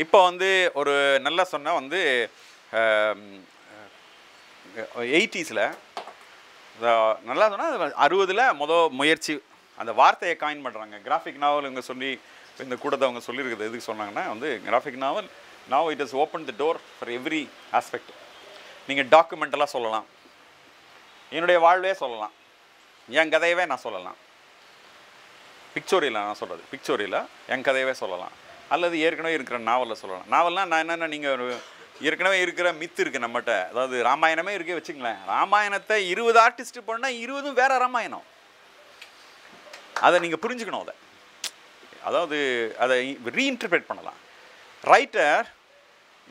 இப்போ வந்து ஒரு நல்லா சொன்னால் வந்து 80s நல்லா சொன்னால் 60 முயற்சி அந்த வார்த்தையை காயின் பண்ணுறாங்க. கிராஃபிக் நாவல் இவங்க சொல்லி இந்த கூடத்தை அவங்க சொல்லியிருக்குது. எதுக்கு சொன்னாங்கன்னா வந்து graphic novel now it has opened the door for every aspect. நீங்கள் டாக்குமெண்டெல்லாம் சொல்லலாம், என்னுடைய வாழ்வே சொல்லலாம், என் கதையவே நான் சொல்லலாம், பிக்சோரியலாக நான் சொல்கிறது, பிக்சோரியலாக என் கதையவே சொல்லலாம், அல்லது ஏற்கனவே இருக்கிற நாவலில் சொல்லலாம். நாவல்னால் நான் என்னென்னா, நீங்கள் ஒரு ஏற்கனவே இருக்கிற மித்து இருக்குது நம்மகிட்ட, அதாவது ராமாயணமே இருக்கே வச்சுங்களேன், ராமாயணத்தை 20 ஆர்டிஸ்ட் பண்ணால் 20 வேறு ராமாயணம். அதை நீங்கள் புரிஞ்சுக்கணும். அதாவது அதை ரீஇன்டர்பிரேட் பண்ணலாம். ரைட்டர்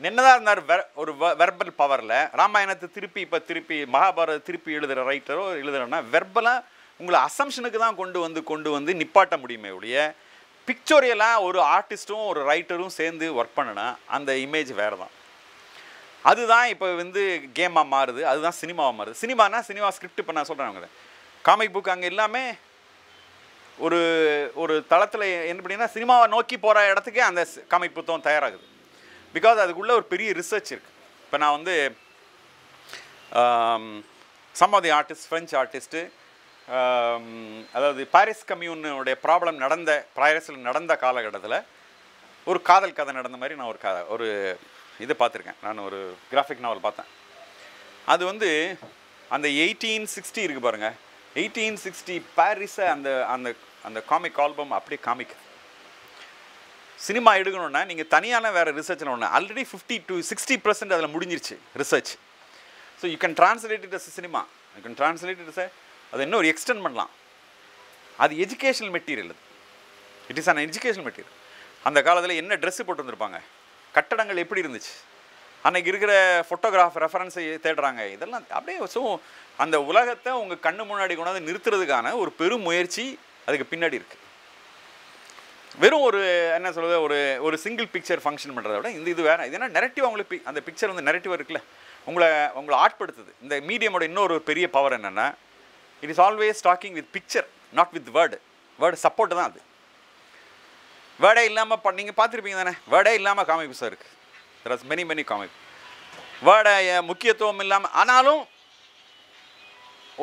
என்னதான் இருந்தார், ஒரு வெர்பல் பவரில் ராமாயணத்தை திருப்பி மகாபாரத திருப்பி எழுதுகிற ரைட்டரோ எழுதுறேன்னா வெர்பலாக உங்களை அசம்ஷனுக்கு தான் கொண்டு வந்து நிப்பாட்ட முடியுமே ஒழிய, பிக்சோரியலாக ஒரு ஆர்டிஸ்ட்டும் ஒரு ரைட்டரும் சேர்ந்து ஒர்க் பண்ணுனா அந்த இமேஜ் வேறு தான். அதுதான் இப்போ வந்து கேமாக மாறுது, அதுதான் சினிமாவாக மாறுது. சினிமா ஸ்கிரிப்ட் இப்போ நான் சொல்கிறேன், அவங்க காமிக் புக் அங்கே எல்லாமே ஒரு தளத்தில் என்ன பண்ணினா சினிமாவை நோக்கி போகிற இடத்துக்கே அந்த காமிக் புத்தகம் தயாராகுது. பிகாஸ் அதுக்குள்ளே ஒரு பெரிய ரிசர்ச் இருக்குது. இப்போ நான் வந்து some of the artist, French artist, அதாவது பாரிஸ் கம்யூனுடைய ப்ராப்ளம் பாரிஸில் நடந்த காலகட்டத்தில் ஒரு காதல் கதை நடந்த மாதிரி நான் ஒரு இது பார்த்துருக்கேன். நான் ஒரு கிராஃபிக் நாவல் பார்த்தேன். அது வந்து அந்த 1860 இருக்குது பாருங்கள், 1860 பாரிஸை அந்த காமிக் ஆல்பம் அப்படியே காமிக். சினிமா எடுக்கணுன்னா நீங்கள் தனியான வேறு ரிசர்ச்னு ஒன்று ஆல்ரெடி 50 to 60% அதில் முடிஞ்சிருச்சு research. So you can translate it as cinema, you can translate it as அதை இன்னும் ஒரு எக்ஸ்டெண்ட் பண்ணலாம். அது educational material, it is an educational material. அந்த காலத்தில் என்ன ட்ரெஸ்ஸு போட்டு வந்திருப்பாங்க, கட்டடங்கள் எப்படி இருந்துச்சு, அன்றைக்கி இருக்கிற ஃபோட்டோகிராஃப் ரெஃபரன்ஸை தேடுறாங்க. இதெல்லாம் அப்படியே ஸோ அந்த உலகத்தை உங்கள் கண்ணு முன்னாடி கொண்டாந்து நிறுத்துறதுக்கான ஒரு பெரும் முயற்சி அதுக்கு பின்னாடி இருக்குது. வெறும் ஒரு என்ன சொல்கிறது, ஒரு சிங்கிள் பிக்சர் ஃபங்க்ஷன் பண்ணுறத விட இது வேறு. இது என்ன நெரட்டிவ், அவங்களுக்கு அந்த பிக்சர் வந்து நெரட்டிவ் இருக்குல்ல, உங்களை ஆட்படுத்துது. இந்த மீடியமோட இன்னொரு பெரிய பவர் என்னென்னா, it is always talking with picture, not with word support தான். அது வேர்டே இல்லாமல் நீங்கள் பார்த்துருப்பீங்க தானே, வேர்டே இல்லாமல் காமிக் புக்ஸாக இருக்குது. தெர் ஆர் மெனி காமிக் வேர்டை முக்கியத்துவம் இல்லாமல். ஆனாலும்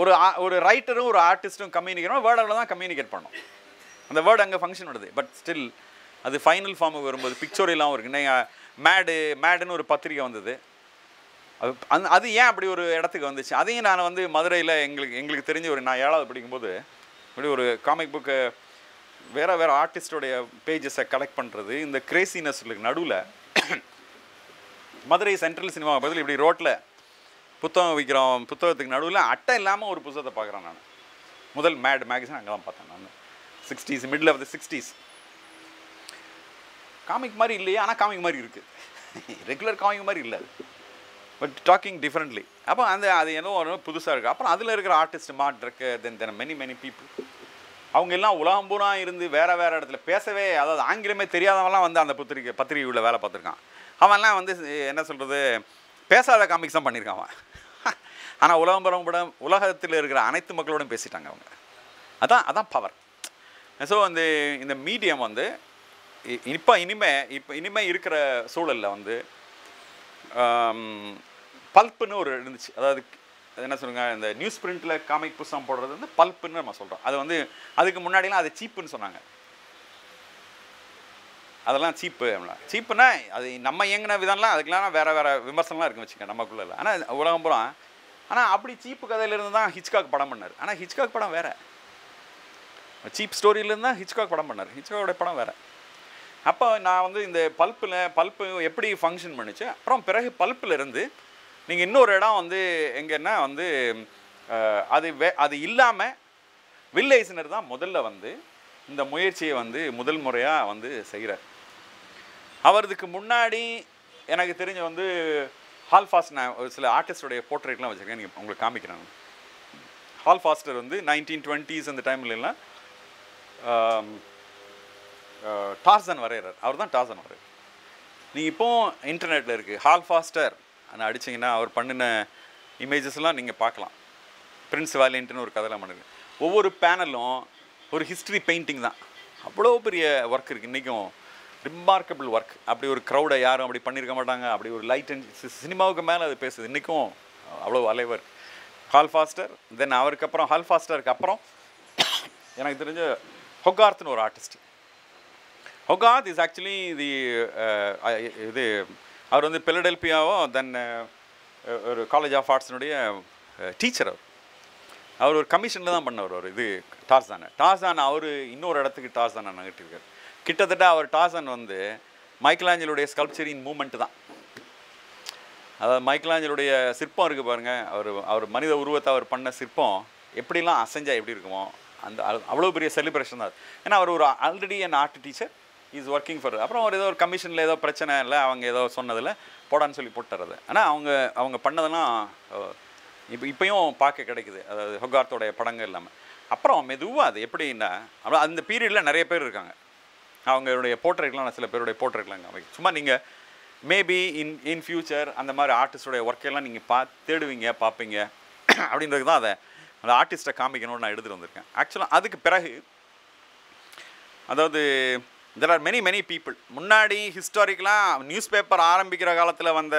ஒரு ரைட்டரும் ஒரு ஆர்டிஸ்ட்டும் கம்யூனிகேட் வேர்டில் தான் கம்யூனிகேட் பண்ணோம். அந்த வேர்டு அங்கே ஃபங்க்ஷன் வருது. பட் ஸ்டில் அது ஃபைனல் ஃபார்முக்கு வரும்போது பிக்சோரியெல்லாம் இருக்குது. நீங்கள் மேடுன்னு ஒரு பத்திரிக்கை வந்தது. அது ஏன் அப்படி ஒரு இடத்துக்கு வந்துச்சு? அதையும் நான் வந்து மதுரையில் எங்களுக்கு தெரிஞ்ச நான் 7வது படிக்கும்போது இப்படி ஒரு காமிக் புக்கு வேறு ஆர்டிஸ்டோடைய பேஜஸை கலெக்ட் பண்ணுறது, இந்த கிரேசினஸ்லுக்கு நடுவில் மதுரை சென்ட்ரல் சினிமா பதில் இப்படி ரோட்டில் புத்தகம் விற்கிறோம், புத்தகத்துக்கு நடுவில் அட்டை இல்லாமல் ஒரு புத்தகத்தை பார்க்குறேன். நான் முதல் மேகசின் அங்கே தான் பார்த்தேன். நான் 60s, middle of the 60s. Comic மாதிரி இல்லையா? ஆனால் காமிக் மாதிரி இருக்குது. ரெகுலர் காமிக் மாதிரி இல்லை, பட் டாக்கிங் டிஃப்ரெண்ட்லி. அப்போ அது ஏதோ ஒரு புதுசாக இருக்குது. அப்புறம் அதில் இருக்கிற ஆர்டிஸ்ட் மாட்ருக்கு, தென் மெனி பீப்புள், அவங்க எல்லாம் உலகம் பூரா இருந்து வேறு இடத்துல பேசவே, அதாவது ஆங்கிலமே தெரியாதவங்களாம் வந்து அந்த பத்திரிகையில் வேலை பார்த்துருக்கான். அவன்லாம் வந்து என்ன சொல்கிறது, பேசாத காமிக்ஸ் தான் பண்ணியிருக்கான் அவன். ஆனால் உலகத்தில் இருக்கிற அனைத்து மக்களோடும் பேசிட்டாங்க அவங்க. அதான் பவர். ஸோ இந்த மீடியம் வந்து இனிமே இருக்கிற சூழலில் வந்து பல்ப்புன்னு ஒரு இருந்துச்சு. அதாவது என்ன சொல்லுங்க, இந்த நியூஸ் பிரிண்டில் காமிக் புத்தகம் போடுறது வந்து பல்ப்புன்னு நம்ம சொல்கிறோம். அது வந்து அதுக்கு முன்னாடிலாம் அது சீப்புன்னு சொன்னாங்க. அதெல்லாம் சீப்புனா அது நம்ம இயங்கின விதம்லாம் அதுக்கெல்லாம் வேறு விமர்சனம்லாம் இருக்குன்னு வச்சுக்கோங்க நமக்குள்ள இல்லை. ஆனால் உலகம் பூரா ஆனால் அப்படி சீப்பு கதையிலேருந்து தான் ஹிச்காக் படம் பண்ணார். ஆனால் ஹிச்காக் படம் வேறு, சீப் ஸ்டோரியிலேருந்து தான் ஹிச்காக் படம் பண்ணார். ஹிச்காக்கோட படம் வேறு. அப்போ நான் வந்து இந்த பல்ப்பு எப்படி ஃபங்க்ஷன் பண்ணிச்சு. அப்புறம் பிறகு பல்ப்பில் இருந்து நீங்கள் இன்னொரு இடம் வந்து எங்கன்னா வந்து அது இல்லாமல் வில் எய்சனர் தான் முதல்ல வந்து இந்த முயற்சியை வந்து முதல் முறையாக வந்து செய்கிறார். அவருக்கு முன்னாடி எனக்கு தெரிஞ்ச வந்து ஹால்ஃபாஸ்ட், நான் ஒரு சில ஆர்டிஸ்டோடைய போர்ட்ரேட்லாம் வச்சுருக்கேன், நீங்கள் உங்களுக்கு காமிக்கிறேன். ஹால்ஃபாஸ்டர் வந்து 1920s அந்த டைம்லலாம் டார்சன் வரைகிறார். அவர் தான் டார்சன் வரைகிறார். நீங்கள் இப்போது இன்டர்நெட்டில் இருக்குது ஹால்ஃபாஸ்டர் ஆனால் அடிச்சிங்கன்னா அவர் பண்ணின இமேஜஸ்லாம் நீங்கள் பார்க்கலாம். பிரின்ஸ் வேலியன்ட்னு ஒரு கதைலாம் பண்ணுங்க. ஒவ்வொரு பேனலும் ஒரு ஹிஸ்ட்ரி பெயிண்டிங் தான். அவ்வளோ பெரிய ஒர்க் இருக்குது இன்றைக்கும், ரிமார்க்கபிள் ஒர்க். அப்படி ஒரு க்ரௌடை யாரும் அப்படி பண்ணியிருக்க மாட்டாங்க. அப்படி ஒரு லைட் அண்ட் சினிமாவுக்கு மேலே அது பேசுது. இன்றைக்கும் அவ்வளோ அலைவர் ஹால்ஃபாஸ்டர். தென் அவருக்கப்புறம் ஹால்ஃபாஸ்டருக்கு அப்புறம் எனக்கு தெரிஞ்ச ஹொகார்த்னு ஒரு ஆர்டிஸ்ட். ஹொகார்த் இஸ் ஆக்சுவலி இது அவர் வந்து பிலடெல்பியாவோ தென் ஒரு காலேஜ் ஆஃப் ஆர்ட்ஸினுடைய டீச்சர். அவர் ஒரு கமிஷனில் தான் பண்ணவர். ஒரு இது டார்சான் அவர் இன்னொரு இடத்துக்கு டார்சானை நகட்டிருக்கார். கிட்டத்தட்ட அவர் டார்சான் வந்து மைக்கேலாஞ்சலோடைய ஸ்கல்ப்சரின் மூமெண்ட் தான். அதாவது மைக்கேலாஞ்சலோடைய சிற்பம் இருக்குது பாருங்கள், அவர் மனித உருவத்தை அவர் பண்ண சிற்பம் எப்படிலாம் அசைஞ்சா எப்படி இருக்குமோ அந்த அவ்வளோ பெரிய செலிப்ரேஷன் தான் அது. ஏன்னா அவர் ஒரு already N art teacher, is working for. அப்புறம் அவர் ஏதோ ஒரு கமிஷனில் ஏதோ பிரச்சனை இல்லை, அவங்க ஏதோ சொன்னதில் போடான்னு சொல்லி போட்டுறது. ஆனால் அவங்க பண்ணதெல்லாம் இப்போயும் பார்க்க கிடைக்குது, அதாவது ஹொகார்த்தோடைய படங்கள் இல்லாமல். அப்புறம் மெதுவாக அது எப்படின்னா, அவ்வளோ அந்த பீரியடில் நிறைய பேர் இருக்காங்க. அவங்களுடைய போர்ட்ரேட்லாம் சில பேருடைய போர்ட்ரேட்லாம் சும்மா நீங்கள் மேபி இன் ஃபியூச்சர் அந்த மாதிரி ஆர்டிஸ்டோடைய ஒர்க்கெல்லாம் நீங்கள் தேடுவீங்க, பார்ப்பீங்க. அப்படின்றது தான் அந்த ஆர்டிஸ்ட்டை காமிக்கணும்னு நான் எடுத்துகிட்டு வந்திருக்கேன். ஆக்சுவலாக அதுக்கு பிறகு அதாவது தெர் ஆர் மெனி பீப்புள். முன்னாடி ஹிஸ்டாரிக்கலாக நியூஸ் பேப்பர் ஆரம்பிக்கிற காலத்தில் வந்த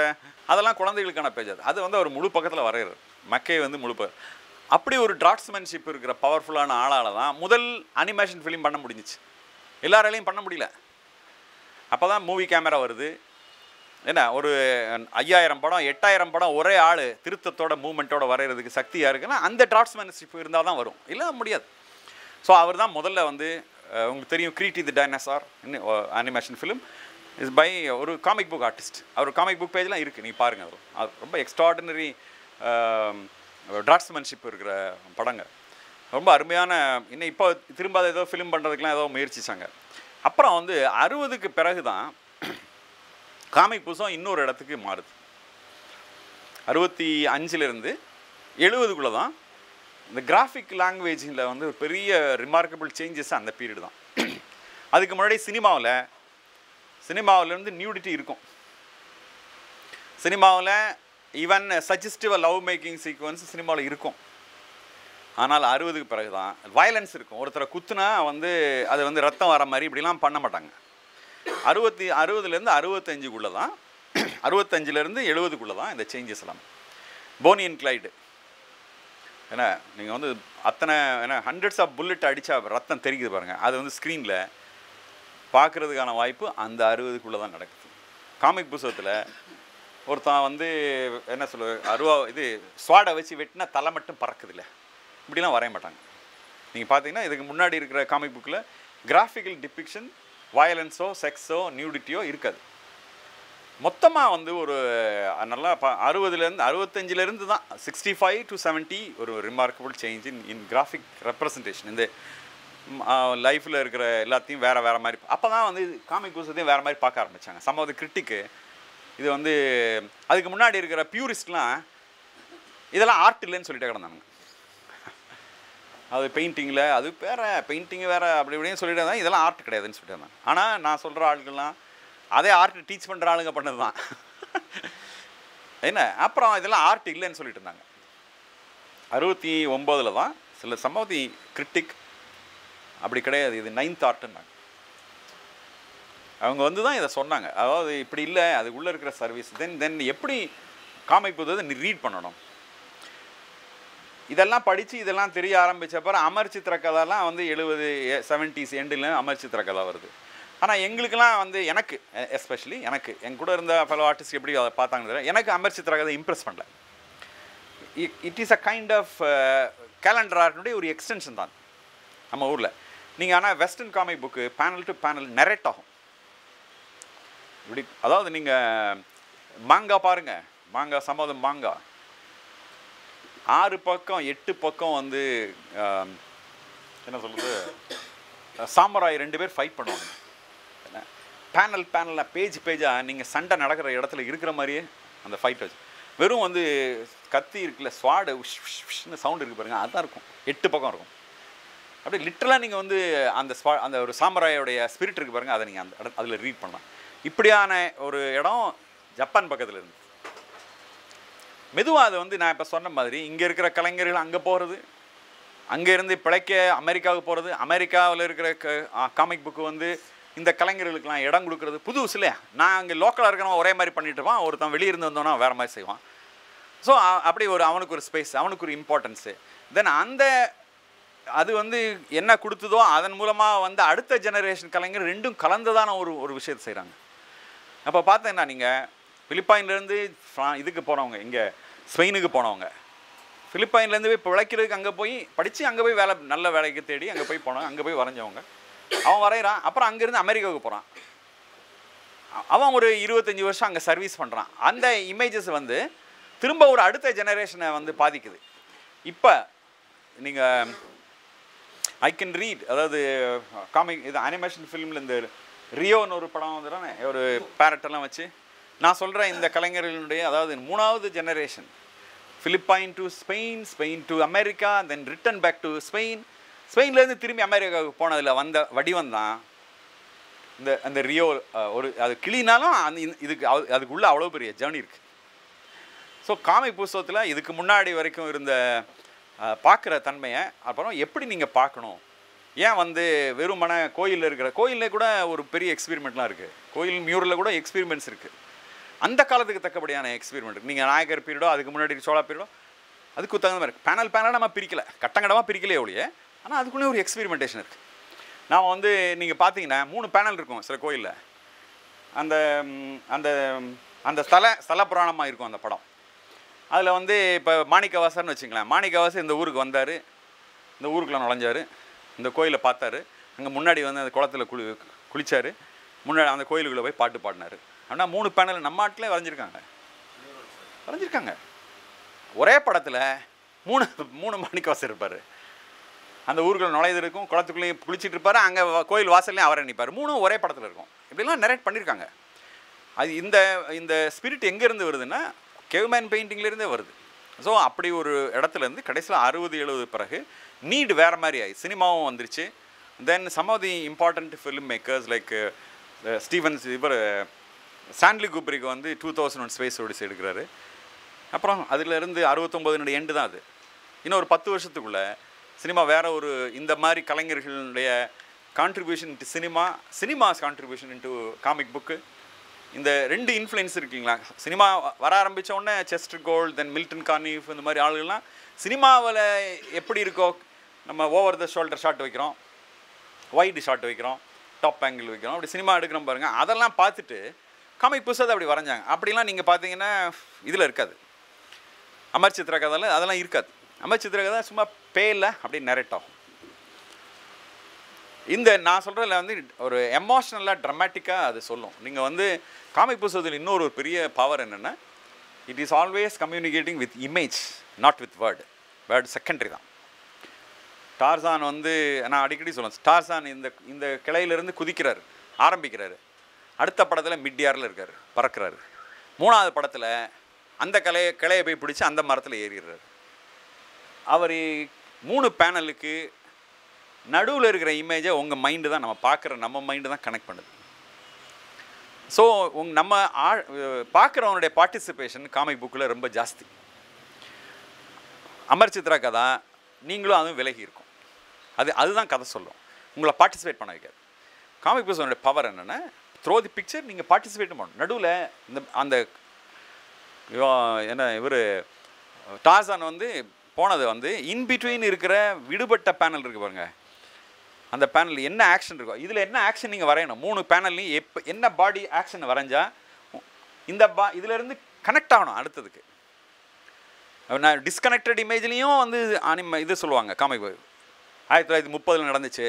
அதெல்லாம் குழந்தைகளுக்கான பேஜ். அது வந்து அவர் முழு பக்கத்தில் வரைகிறார். மக்கை வந்து முழு அப்படி ஒரு டிராஃப்ட்ஸ்மேன்ஷிப் இருக்கிற பவர்ஃபுல்லான ஆளால் தான் முதல் அனிமேஷன் ஃபிலிம் பண்ண முடிஞ்சிச்சு. எல்லாராலையும் பண்ண முடியல. அப்போ தான் மூவி கேமரா வருது. என்ன ஒரு 5000 படம் 8000 படம் ஒரே ஆள் திருத்தத்தோட மூமெண்ட்டோட வரைகிறதுக்கு சக்தியாக இருக்குன்னா அந்த டிராஃப்ட்ஸ்மேன்ஷிப் இருந்தால் தான் வரும், இல்லை முடியாது. ஸோ அவர் தான் முதல்ல வந்து உங்களுக்கு தெரியும் Gertie the Dinosaur animation film is by ஒரு காமிக் புக் ஆர்டிஸ்ட். அவர் காமிக் புக் பேஜ்லாம் இருக்குது, நீங்கள் பாருங்கள். அது ரொம்ப எக்ஸ்ட்ராடினரி டிராஃப்ட்ஸ்மேன்ஷிப் இருக்கிற படங்க, ரொம்ப அருமையான. இன்னும் இப்போ திரும்ப ஏதோ ஃபிலிம் பண்ணுறதுக்குலாம் ஏதோ முயற்சிச்சாங்க. அப்புறம் வந்து 60க்கு பிறகு தான் காமிக் புத்தகம் இன்னொரு இடத்துக்கு மாறுது. 65லேருந்து 70க்குள்ளே தான் இந்த கிராஃபிக் லாங்குவேஜில் வந்து ஒரு பெரிய ரிமார்க்கபிள் சேஞ்சஸ் அந்த பீரியட் தான். அதுக்கு முன்னாடி சினிமாவிலேருந்து நியூடிட்டி இருக்கும். சினிமாவில் even suggestive love making sequence சினிமாவில் இருக்கும். ஆனால் 60க்கு பிறகு தான் வயலன்ஸ் இருக்கும். ஒருத்தரை குத்துனா வந்து அது வந்து ரத்தம் வர மாதிரி இப்படிலாம் பண்ண மாட்டாங்க. 60லேருந்து 65க்குள்ளே தான் 65லேருந்து 70க்குள்ளே தான் இந்த சேஞ்சஸ் எல்லாம். போனி அண்ட் கிளைடு ஏன்னா நீங்கள் வந்து அத்தனை ஏன்னா ஹண்ட்ரட்ஸ் ஆஃப் புல்லட் அடித்தா ரத்தம் தெரிக்குது பாருங்கள். அது வந்து ஸ்க்ரீனில் பார்க்குறதுக்கான வாய்ப்பு அந்த 60க்குள்ளே தான் நடக்குது. காமிக் புத்தகத்தில் ஒருத்தன் வந்து என்ன சொல்லுவார், இது ஸ்வாடை வச்சு வெட்டினா தலை மட்டும் பறக்குது இல்லை, இப்படிலாம் வரைய மாட்டாங்க. நீங்கள் பார்த்தீங்கன்னா இதுக்கு முன்னாடி இருக்கிற காமிக் புக்கில் கிராஃபிக்கல் டிபிக்ஷன் வயலன்ஸோ செக்ஸோ நியூடிட்டியோ இருக்காது. மொத்தமாக வந்து ஒரு நல்லா 65லேருந்து தான் 65 to 70 ஒரு remarkable change in graphic representation. இந்த லைஃப்பில் இருக்கிற எல்லாத்தையும் வேறு மாதிரி அப்போ தான் வந்து காமிக் புக்ஸையும் வேறு மாதிரி பார்க்க ஆரம்பித்தாங்க. சம் ஆஃப் தி கிரிட்டிக்கு இது வந்து அதுக்கு முன்னாடி இருக்கிற பியூரிஸ்ட்லாம் இதெல்லாம் ஆர்ட் இல்லைன்னு சொல்லிட்டே கிடந்தாங்க. அது பெயிண்டிங்கில் அது வேறு, பெயிண்டிங் வேறு, அப்படி இப்படின்னு சொல்லிட்டு இருந்தாங்க. இதெல்லாம் ஆர்ட் கிடையாதுன்னு சொல்லிட்டு இருந்தாங்க. ஆனால் நான் சொல்கிற ஆட்கள்லாம் அதே ஆர்ட் டீச் பண்ணுற ஆளுங்க பண்ணது தான் என்ன. அப்புறம் இதெல்லாம் ஆர்ட் இல்லைன்னு சொல்லிட்டு இருந்தாங்க. 69ல் தான் சில சம்பவத்தி கிரிட்டிக் அப்படி கிடையாது, இது 9th ஆர்ட்டுன்னாங்க. அவங்க வந்து தான் இதை சொன்னாங்க. அதாவது இப்படி இல்லை, அதுக்குள்ளே இருக்கிற சர்வீஸ் தென் எப்படி காமிக் புத்தகத்தை ரீட் பண்ணணும், இதெல்லாம் படித்து இதெல்லாம் தெரிய ஆரம்பித்தப்பறம் அமர் சித்திர கதைலாம் வந்து 70s எண்டில் அமர் சித்திர கதை வருது. ஆனால் எங்களுக்கெல்லாம் வந்து எனக்கு எஸ்பெஷலி எனக்கு என் கூட இருந்த ஃபெலோ ஆர்டிஸ்ட் எப்படி அதை பார்த்தாங்க, எனக்கு அமர் சித்திர கதை இம்ப்ரெஸ் பண்ணல. It is a kind of calendar ஆர்ட்னுடைய ஒரு எக்ஸ்டென்ஷன் தான் நம்ம ஊரில். நீங்கள் ஆனால் western comic book panel to panel narrate ஆகும் இப்படி. அதாவது நீங்கள் மாங்கா பாருங்கள், மாங்கா சம்மதம் மாங்கா 6 பக்கம் 8 பக்கம் வந்து என்ன சொல்கிறது, சாமராய் 2 பேர் ஃபைட் பண்ணுவாங்க. பேனலில் பேஜாக நீங்கள் சண்டை நடக்கிற இடத்துல இருக்கிற மாதிரியே அந்த ஃபைட் வச்சு வெறும் வந்து கத்தி இருக்குல்ல, ஸ்வாடு உஷ்னு சவுண்ட் இருக்குது பாருங்கள், அதுதான் இருக்கும். 8 பக்கம் இருக்கும். அப்படியே லிட்டரலாக நீங்கள் வந்து அந்த ஒரு சாமராயோடைய ஸ்பிரிட் இருக்குது பாருங்கள், அதை நீங்கள் அதில் ரீட் பண்ணலாம். இப்படியான ஒரு இடம் ஜப்பான் பக்கத்தில் இருந்து மெதுவாக அது வந்து நான் இப்போ சொன்ன மாதிரி இங்கே இருக்கிற கலைஞர்கள் அங்கே போகிறது, அங்கேருந்து பிழைக்க அமெரிக்காவுக்கு போகிறது, அமெரிக்காவில் இருக்கிற காமிக் புக்கு வந்து இந்த கலைஞர்களுக்கெல்லாம் இடம் கொடுக்குறது புதுசு இல்லையா. நான் அங்கே லோக்கலாக இருக்கிறவன் ஒரே மாதிரி பண்ணிட்டு இருப்பான், ஒருத்தன் வெளியிருந்து வந்தோன்னா வேறு மாதிரி செய்வான். ஸோ அப்படி அவனுக்கு ஒரு ஸ்பேஸ், அவனுக்கு ஒரு இம்பார்ட்டன்ஸு. தென் அது வந்து என்ன கொடுத்ததோ அதன் மூலமாக வந்து அடுத்த ஜெனரேஷன் கலைஞர் ரெண்டும் கலந்துதான ஒரு விஷயத்தை செய்கிறாங்க. அப்போ பார்த்தீங்கன்னா நீங்கள் பிலிப்பைன்லேருந்து இதுக்கு போனவங்க, இங்கே ஸ்பெயினுக்கு போனவங்க, பிலிப்பைன்லேருந்து போய் பிழைக்கிறதுக்கு அங்கே போய் படித்து அங்கே போய் நல்ல வேலைக்கு தேடி அங்கே போய் போனவங்க, அங்கே போய் வரைஞ்சவங்க, அவன் வரைகிறான். அப்புறம் அங்கேருந்து அமெரிக்காவுக்கு போகிறான், அவன் ஒரு 25 வருஷம் அங்கே சர்வீஸ் பண்ணுறான். அந்த இமேஜஸ் வந்து திரும்ப ஒரு அடுத்த ஜெனரேஷனை வந்து பாதிக்குது. இப்போ நீங்கள் ஐ கேன் ரீட், அதாவது காமிக் இது அனிமேஷன் ஃபிலிமில் இந்த ரியோன்னு ஒரு படம் வந்துடுறானே, ஒரு பேரட்டெல்லாம் வச்சு நான் சொல்கிறேன் இந்த கலைஞர்களுடைய, அதாவது 3வது generation, Philippine to Spain, Spain to America, then return back to Spain, ஸ்பெயின்லேருந்து திரும்பி அமெரிக்காவுக்கு போனதில் வந்த வடிவம் தான் அந்த ரியோ. ஒரு அது கிளினாலும் அதுக்குள்ளே அவ்வளோ பெரிய ஜேர்னி இருக்குது. ஸோ காமிக் புத்தகத்தில் இதுக்கு முன்னாடி வரைக்கும் இருந்த பார்க்குற தன்மையை அப்புறம் எப்படி நீங்கள் பார்க்கணும், ஏன் வந்து வெறுமன கோயிலில் இருக்கிற கோயிலில் கூட ஒரு பெரிய எக்ஸ்பெரிமெண்ட்லாம் இருக்குது, கோயில் மியூரில் கூட எக்ஸ்பெரிமெண்ட்ஸ் இருக்குது. அந்த காலத்துக்கு தக்கபடியான எக்ஸ்பெரிமெண்ட். நீங்கள் நாயக்கர் பீரியடோ அதுக்கு முன்னாடி சோழா பீரியடோ அதுக்கு தகுந்த மாதிரி பேனலாக நம்ம பிரிக்கலை, கட்டங்கடமாக பிரிக்கலையே ஒழிய, ஆனால் அதுக்குள்ளே ஒரு எக்ஸ்பெரிமெண்டேஷன் இருக்குது. நாம் வந்து நீங்கள் பார்த்தீங்கன்னா 3 பேனல் இருக்கும் சில கோயிலில். அந்த அந்த அந்த ஸ்தல புராணமாக இருக்கும் அந்த படம். அதில் வந்து இப்போ மாணிக்கவாசர்னு வச்சுங்களேன், மாணிக்கவாசர் இந்த ஊருக்கு வந்தார், இந்த ஊருக்குள்ளே நுழைஞ்சார், இந்த கோயிலை பார்த்தாரு, அங்கே முன்னாடி வந்து அந்த குளத்தில் குளித்தார், முன்னாடி அந்த கோயிலுக்குள்ளே போய் பாட்டு பாடினார். ஆனால் 3 பேனல் நம்ம ஆட்டிலே வரைஞ்சிருக்காங்க. ஒரே படத்தில் 3 மாணிக்கவாசர் இருப்பார். அந்த ஊருக்குள்ள நுழைது இருக்கும், குளத்துக்குள்ளேயும் குளிச்சுட்டு இருப்பார், அங்கே கோயில் வாசல்லையும் அவரை நிற்பார். 3 ஒரே படத்தில் இருக்கும். இப்படிலாம் நரேட் பண்ணியிருக்காங்க. அது இந்த ஸ்பிரிட் எங்கேருந்து வருதுன்னா கேவ்மேன் பெயிண்டிங்லேருந்தே வருது. ஸோ அப்படி ஒரு இடத்துலேருந்து கடைசியில் 60-70 பிறகு நீடு வேறு மாதிரி ஆகி சினிமாவும் வந்துருச்சு. Then some of the important filmmakers like Stevens, இவர் ஸ்டான்லி கூப்ரிக் வந்து 2001 ஸ்பேஸ் ஓடிசி எடுக்கிறாரு. அப்புறம் அதிலேருந்து 69 எண்டு தான் அது. இன்னும் ஒரு 10 வருஷத்துக்குள்ளே சினிமா வேறு ஒரு இந்த மாதிரி கலைஞர்களுடைய contribution into cinemas contribution into comic book, இந்த 2 இன்ஃப்ளூயன்ஸ் இருக்குங்களா. சினிமா வர ஆரம்பித்த உடனே Chester Gould, then Milton Caniff, இந்த மாதிரி ஆளுகள்லாம் சினிமாவில் எப்படி இருக்கோ, நம்ம ஓவர் த ஷோல்டர் ஷாட் வைக்கிறோம், வைடு ஷாட் வைக்கிறோம், டாப் ஆங்கிள் வைக்கிறோம், அப்படி சினிமா எடுக்கிறோம் பாருங்கள். அதெல்லாம் பார்த்துட்டு காமிக் புதுசாக அப்படி வரைஞ்சாங்க. அப்படிலாம் நீங்கள் பார்த்தீங்கன்னா இதில் இருக்காது. அமர் சித்ரா கதையில் அதெல்லாம் இருக்காது. அமர் சித்ரா கதை சும்மா பேயில் அப்படி நரேட் ஆகும். இந்த நான் சொல்கிறதில் வந்து ஒரு எமோஷ்னலாக ட்ரமேட்டிக்காக அது சொல்லும். நீங்கள் வந்து காமிக் புத்தகத்தில் இன்னொரு ஒரு பெரிய பவர் என்னென்னா, it is always communicating with image, not with word secondary தான். டார்சான் வந்து நான் அடிக்கடி சொல்லுவேன், டார்சான் இந்த கிளையிலேருந்து குதிக்கிறாரு, ஆரம்பிக்கிறாரு. அடுத்த படத்தில் மிட்யாரில் இருக்கார், பறக்கிறாரு. 3வது படத்தில் அந்த கிளையை போய் பிடிச்சி அந்த மரத்தில் ஏறிடுறாரு. அவர் 3 பேனலுக்கு நடுவில் இருக்கிற இமேஜை உங்கள் மைண்டு தான், நம்ம பார்க்குற நம்ம மைண்டு தான் கனெக்ட் பண்ணுது. ஸோ நம்ம பார்க்குறவனுடைய பார்ட்டிசிபேஷன் காமிக் புக்கில் ரொம்ப ஜாஸ்தி. அமர் சித்ரா கதை நீங்களும் அதுவும் விலகி இருக்கும். அதுதான் கதை சொல்லும், உங்களை பார்ட்டிசிபேட் பண்ண வைக்காது. காமிக் புக்ஸோடைய பவர் என்னென்னா, த்ரோ தி பிக்சர், நீங்கள் பார்ட்டிசிபேட் பண்ணணும். நடுவில் அந்த என்ன இவர் டார்சான் வந்து போனது வந்து இன்பிட்வீன் இருக்கிற விடுபட்ட பேனல் இருக்குது பாருங்கள். அந்த பேனல் என்ன ஆக்ஷன் இருக்கோ, இதில் என்ன ஆக்ஷன் நீங்கள் வரையணும். 3 பேனல்லையும் என்ன பாடி ஆக்ஷன் வரைஞ்சா இதிலேருந்து கனெக்ட் ஆகணும் அடுத்ததுக்கு. நான் டிஸ்கனெக்டட் இமேஜ்லேயும் வந்து இது சொல்லுவாங்க காமிக் புக். 1930 நடந்துச்சு,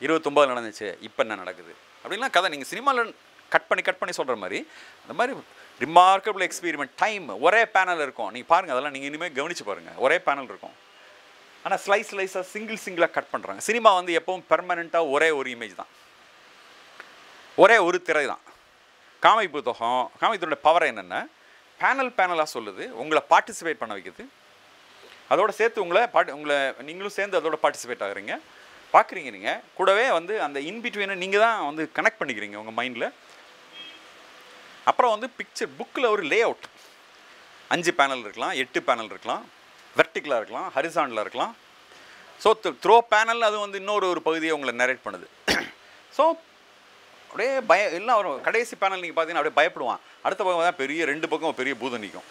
29 நடந்துச்சு, இப்போ என்ன நடக்குது அப்படின்லாம் கதை. நீங்கள் சினிமாவில் கட் பண்ணி சொல்கிற மாதிரி அந்த மாதிரி ரிமார்க்கபிள் எக்ஸ்பீரிமெண்ட். டைம் ஒரே பேனல் இருக்கும், நீங்கள் பாருங்கள், அதெல்லாம் நீங்கள் இனிமேல் கவனித்து பாருங்கள். ஒரே பேனல் இருக்கும், ஆனால் ஸ்லைஸாக சிங்கிளாக கட் பண்ணுறாங்க. சினிமா வந்து எப்பவும் பெர்மனெண்ட்டாக ஒரே ஒரு இமேஜ் தான், ஒரே ஒரு திரை தான். காமிக் புத்தகத்தோட பவர் என்னென்னா, பேனலாக சொல்லுது, உங்களை பார்ட்டிசிபேட் பண்ண வைக்குது. அதோடு சேர்த்து உங்களை நீங்களும் சேர்ந்து அதோட பார்ட்டிசிபேட் ஆகுறீங்க, பார்க்குறீங்க. நீங்கள் கூடவே வந்து அந்த இன்பிட்வீனை நீங்கள் தான் வந்து கனெக்ட் பண்ணிக்கிறீங்க உங்கள் மைண்டில். அப்புறம் வந்து பிக்சர் புக்கில் ஒரு லே அவுட், 5 பேனல் இருக்கலாம், 8 பேனல் இருக்கலாம், வெர்டிக்கலாக இருக்கலாம், ஹரிசாண்டலாக இருக்கலாம். ஸோ த்ரோ பேனல் அது வந்து இன்னொரு பகுதியை உங்களை நரேட் பண்ணுது. ஸோ அப்படியே எல்லாம் வரும். கடைசி பேனல் நீங்கள் பார்த்தீங்கன்னா அப்படியே பயப்படுவான். அடுத்த பக்கம் தான் பெரிய 2 பக்கம் பெரிய பூதம் நிற்கும்,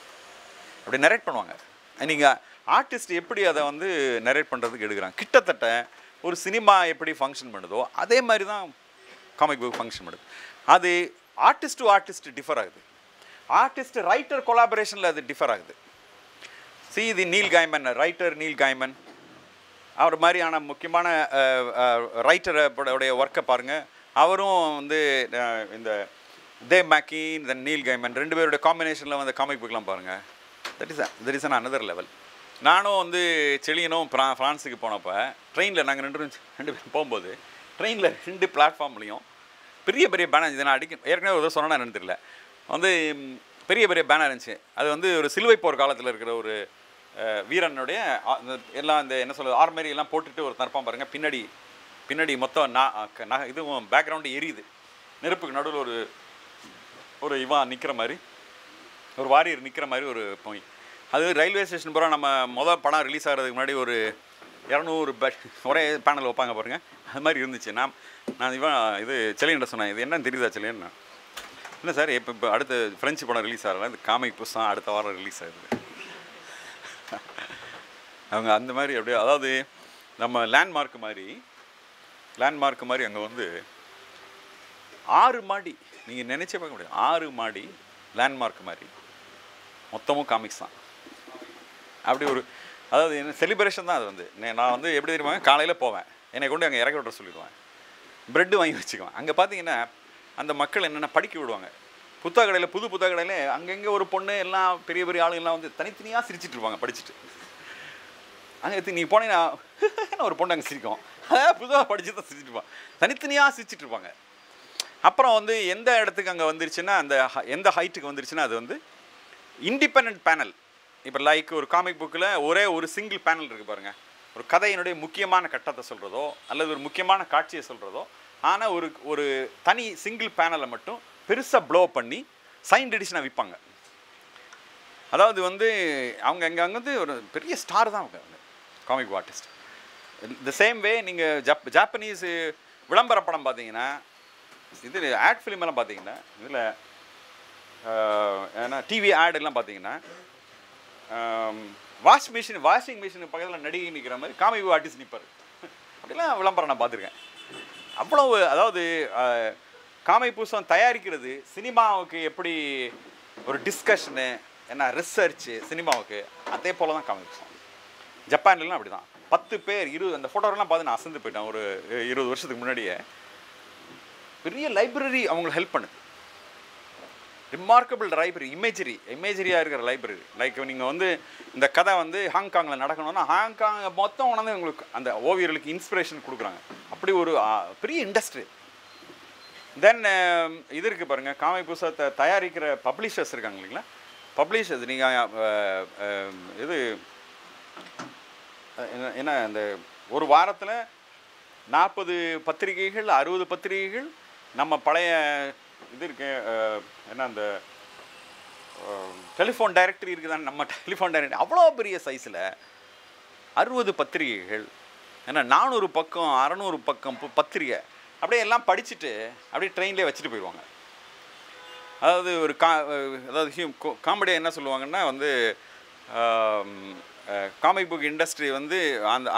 அப்படி நரேட் பண்ணுவாங்க. நீங்கள் ஆர்டிஸ்ட் எப்படி அதை வந்து நரேட் பண்ணுறதுக்கு எடுக்கிறாங்க. கிட்டத்தட்ட ஒரு சினிமா எப்படி ஃபங்க்ஷன் பண்ணுதோ அதே மாதிரி தான் காமிக் புக் ஃபங்க்ஷன் பண்ணுது. அது ஆர்டிஸ்ட் டு ஆர்டிஸ்ட் டிஃபர் ஆகுது. ஆர்டிஸ்ட் ரைட்டர் கொலாபரேஷனில் அது டிஃபர் ஆகுது. இது Neil caiman, writer Neil caiman, அவர் மாதிரியான முக்கியமான ரைட்டருடைய ஒர்க்கை பாருங்கள். அவரும் வந்து இந்த தேவ் மேக்கின், இந்த நீல் கைமன் 2 பேருடைய காம்பினேஷனில் வந்து காமிக் புக்லாம் பாருங்கள். That is another level. நானும் வந்து செலியனும் ஃப்ரான்ஸுக்கு போனப்போ ட்ரெயினில் நாங்கள் 2 பேரும் போகும்போது ட்ரெயினில் 2 பிளாட்ஃபார்ம்லேயும் பெரிய பேனர், இதை நான் ஏற்கனவே ஒரு சொன்னா என்னன்னு தெரியல, வந்து பெரிய பேனர் இருந்துச்சு. அது வந்து ஒரு சிலுவை போர் காலத்தில் இருக்கிற ஒரு வீரனுடைய எல்லாம் இந்த என்ன சொல்கிறது ஆர்மரி எல்லாம் போட்டுட்டு ஒரு தரப்பான் பாருங்கள். பின்னாடி மொத்தம் இதுவும் பேக்ரவுண்டு எரியுது, நெருப்புக்கு நடுவில் ஒரு இவன் நிற்கிற மாதிரி, ஒரு வாரியர் நிற்கிற மாதிரி ஒரு போய். அது ரயில்வே ஸ்டேஷன் பூரா நம்ம படம் ரிலீஸ் ஆகிறதுக்கு முன்னாடி ஒரு 200 ஒரே பேனல் வைப்பாங்க பாருங்கள், அது மாதிரி இருந்துச்சு. நான் இது செலியன்ட்ட சொன்னேன், இது என்னன்னு தெரியுதா செலியன்? இல்லை சார், இப்போ அடுத்த ஃப்ரெஞ்சு படம் ரிலீஸ் ஆகல, இந்த காமிக் புஸ்தான் அடுத்த வாரம் ரிலீஸ் ஆகுது. அவங்க அந்த மாதிரி அப்படியே, அதாவது நம்ம லேண்ட்மார்க் மாதிரி அங்கே வந்து 6 மாடி, நீங்கள் நினச்சே பார்க்க முடியாது, 6 மாடி லேண்ட்மார்க் மாதிரி மொத்தமும் காமிக்ஸ் தான். அப்படி அதாவது என்ன செலிப்ரேஷன் தான் அது. வந்து நான் வந்து எப்படி தெரியுமா, காலையில் போவேன், என்னை கொண்டு அங்கே இறக்கி விட்ற சொல்லிடுவேன், ப்ரெட்டு வாங்கி வச்சுக்குவேன். அங்கே பார்த்தீங்கன்னா அந்த மக்கள் என்னென்ன படிக்க விடுவாங்க. புத்தக கடையில் அங்கங்கே ஒரு பொண்ணு எல்லாம் பெரிய ஆளுங்கள்லாம் வந்து தனித்தனியாக சிரிச்சிட்டு இருப்பாங்க படிச்சுட்டு. அங்கே நீ போனீங்கன்னா ஒரு பொண்ணு அங்கே சிரிக்கும், புதுசாக படிச்சு தான் சிரிச்சிட்டு இருப்பான், தனித்தனியாக சிரிச்சிட்டு இருப்பாங்க. அப்புறம் வந்து எந்த இடத்துக்கு அங்கே வந்துருச்சுன்னா, எந்த ஹைட்டுக்கு வந்துருச்சுன்னா அது வந்து இண்டிபெண்ட் பேனல். இப்போ லைக் ஒரு காமிக் புக்கில் ஒரே ஒரு சிங்கிள் பேனல் இருக்குது பாருங்கள், ஒரு கதையினுடைய முக்கியமான கட்டத்தை சொல்கிறதோ அல்லது ஒரு முக்கியமான காட்சியை சொல்கிறதோ, ஆனால் ஒரு தனி சிங்கிள் பேனலை மட்டும் பெருசாக ப்ளோ பண்ணி சைன்ட் எடிஷனாக விற்பாங்க. அதாவது வந்து அவங்க அங்கே வந்து ஒரு பெரிய ஸ்டார் தான் அவங்க comic artist. The same way நீங்கள் ஜாப்பனீஸ் விளம்பர படம் பார்த்தீங்கன்னா, இது ஆட் ஃபிலிம் எல்லாம் பார்த்தீங்கன்னா, இதில் ஏன்னா டிவி ஆட் எல்லாம் பார்த்தீங்கன்னா வாஷிங் மிஷின் பக்கத்தில் நடிகை நிற்கிற மாதிரி காமிக் ஆர்டிஸ்ட் நிற்பார். அப்படிலாம் விளம்பரம் நான் பார்த்துருக்கேன். அவ்வளவு, அதாவது காமிக் புஸ்தகம் தயாரிக்கிறது சினிமாவுக்கு எப்படி ஒரு டிஸ்கஷனு, என்ன ரிசர்ச்சு சினிமாவுக்கு, அதே போல் தான் காமிக் புஸ்தகம். ஜப்பான்லாம் அப்படி தான் 10 பேர் 20 அந்த ஃபோட்டோலாம் பார்த்து நான் அசந்து போயிட்டேன். ஒரு 20 வருஷத்துக்கு முன்னாடியே பெரிய லைப்ரரி அவங்களுக்கு ஹெல்ப் பண்ணுது. ரிமார்க்கபிள் லைப்ரரி, இமேஜரியாக இருக்கிற லைப்ரரி. லைக் நீங்கள் வந்து இந்த கதை வந்து ஹாங்காங்கில் நடக்கணும்னா ஹாங்காங் மொத்தம் உணர்ந்து உங்களுக்கு அந்த ஓவியர்களுக்கு இன்ஸ்பிரேஷன் கொடுக்குறாங்க. அப்படி ஒரு பெரிய இண்டஸ்ட்ரி. தென் இது இருக்குது பாருங்கள், காமிக் புஸ்தகத்தை தயாரிக்கிற பப்ளிஷர்ஸ் இருக்காங்க இல்லைங்களா, பப்ளிஷர்ஸ். நீங்கள் இது என்ன இந்த ஒரு வாரத்தில் 40 பத்திரிகைகள் 60 பத்திரிகைகள் நம்ம பழைய இது இருக்கு, என்ன அந்த டெலிஃபோன் டைரக்டரி இருக்குதானே, நம்ம டெலிஃபோன் டைரக்டரி அவ்வளோ பெரிய சைஸில் 60 பத்திரிகைகள், ஏன்னா 400 பக்கம் 600 பக்கம் பத்திரிகை அப்படியே எல்லாம் படிச்சுட்டு அப்படியே ட்ரெயின்லேயே வச்சுட்டு போயிடுவாங்க. அதாவது ஒரு அதாவது காமெடியாக என்ன சொல்லுவாங்கன்னா வந்து காமிக் புக் இண்டஸ்ட்ரி வந்து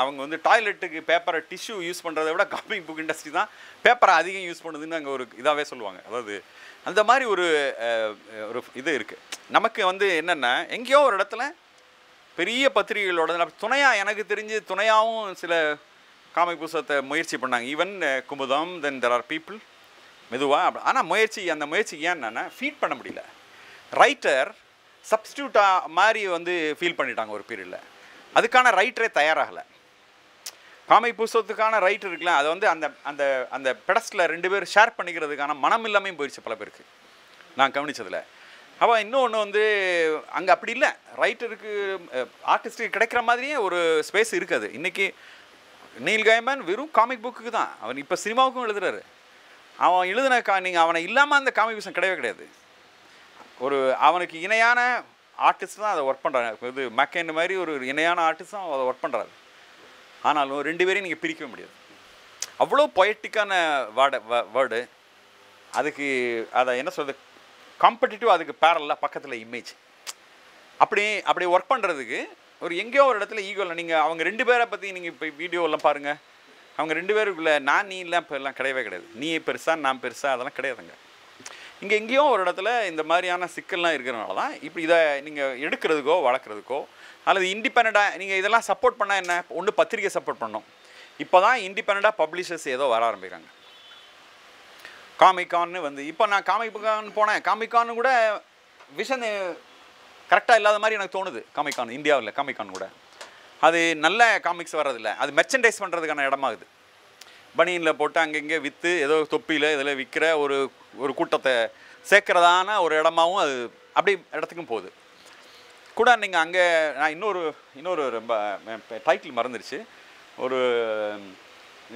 அவங்க வந்து டாய்லெட்டுக்கு பேப்பரை டிஷ்யூ யூஸ் பண்ணுறதை விட காமிக் புக் இண்டஸ்ட்ரி தான் பேப்பரை அதிகம் யூஸ் பண்ணுதுன்னு அங்கே ஒரு இதாகவே சொல்லுவாங்க. அதாவது அந்த மாதிரி ஒரு இது இருக்குது. நமக்கு வந்து என்னென்னா எங்கேயோ ஒரு இடத்துல பெரிய பத்திரிகைகளோட துணையாக, எனக்கு தெரிஞ்சு துணையாகவும் சில காமிக் புஸ்தகத்தை முயற்சி பண்ணாங்க. Even Kumudam, then there are people மெதுவாக. ஆனால் அந்த முயற்சி ஏன்னா ஃபீட் பண்ண முடியல. ரைட்டர் சப்ஸ்டியூட்டாக மாதிரி வந்து ஃபீல் பண்ணிட்டாங்க ஒரு பீரியடில். அதுக்கான ரைட்டரே தயாராகலை. காமிக் புஸ்தகத்துக்கான ரைட்டர் இருக்குல்ல, அதை வந்து அந்த அந்த அந்த பெடஸ்டில் 2 பேர் ஷேர் பண்ணிக்கிறதுக்கான மனம் இல்லாமல் போயிடுச்சு பல பேருக்கு, நான் கவனித்ததில். அப்போ இன்னொன்று வந்து அங்கே அப்படி இல்லை, ரைட்டருக்கு ஆர்டிஸ்ட்டுக்கு கிடைக்கிற மாதிரியே ஒரு ஸ்பேஸ் இருக்காது. இன்றைக்கி நீல் கைமன் வெறும் காமிக் புக்கு தான், அவன் இப்போ சினிமாவுக்கும் எழுதுறாரு. அவன் எழுதின நீங்கள் அவனை இல்லாமல் அந்த காமிக் புஸ்தகம் கிடையவே கிடையாது. ஒரு அவனுக்கு இணையான ஆர்டிஸ்ட் தான் அதை ஒர்க் பண்ணுறாங்க. இது மேக்கேன் மாதிரி ஒரு இணையான ஆர்டிஸ்ட் தான் அதை ஒர்க் பண்ணுறாரு. ஆனாலும் 2 பேரையும் நீங்கள் பிரிக்கவே முடியாது. அவ்வளோ பொயட்டிக்கான வேர்டு. அதுக்கு அதை என்ன சொல்கிறது, காம்படிட்டிவ், அதுக்கு பேரலாக பக்கத்தில் இமேஜ். அப்படி ஒர்க் பண்ணுறதுக்கு ஒரு எங்கேயோ ஒரு இடத்துல ஈகோவில் நீங்கள் அவங்க 2 பேரை பற்றி நீங்கள் இப்போ வீடியோலாம் பாருங்கள். அவங்க 2 பேருக்குள்ளே நான் நீ இல்லை இப்போ எல்லாம் கிடையவே கிடையாது. நீ பெருசா நான் பெருசா அதெல்லாம் கிடையாதுங்க. இங்கே எங்கேயோ ஒரு இடத்துல இந்த மாதிரியான சிக்கல்லாம் இருக்கிறனால தான் இப்படி இதை நீங்கள் எடுக்கிறதுக்கோ வளர்க்குறதுக்கோ அல்லது இண்டிபெண்ட்டாக நீங்கள் இதெல்லாம் சப்போர்ட் பண்ணால் என்ன, ஒன்று பத்திரிக்கை சப்போர்ட் பண்ணணும். இப்போ தான் இண்டிபெண்ட்டாக பப்ளிஷர்ஸ் ஏதோ வர ஆரம்பிக்கிறாங்க. காமிக்கான்னு வந்து இப்போ நான் காமிக்கான் போனேன், காமிக்கான்னு கூட விஷன் கரெக்டாக இல்லாத மாதிரி எனக்கு தோணுது. காமிக்கான் இந்தியாவில் காமிக்கான் கூட அது நல்ல காமிக்ஸ் வர்றதில்லை, அது மெர்ச்சன்டைஸ் பண்ணுறதுக்கான இடமாகுது. பனியனில் போட்டு அங்கங்கே விற்று ஏதோ தொப்பியில் இதில் விற்கிற ஒரு கூட்டத்தை சேர்க்குறதான ஒரு இடமாவும் அது அப்படி இடத்துக்கும் போகுது கூட. நீங்கள் அங்கே நான் இன்னொரு ரொம்ப டைட்டில் மறந்துடுச்சு. ஒரு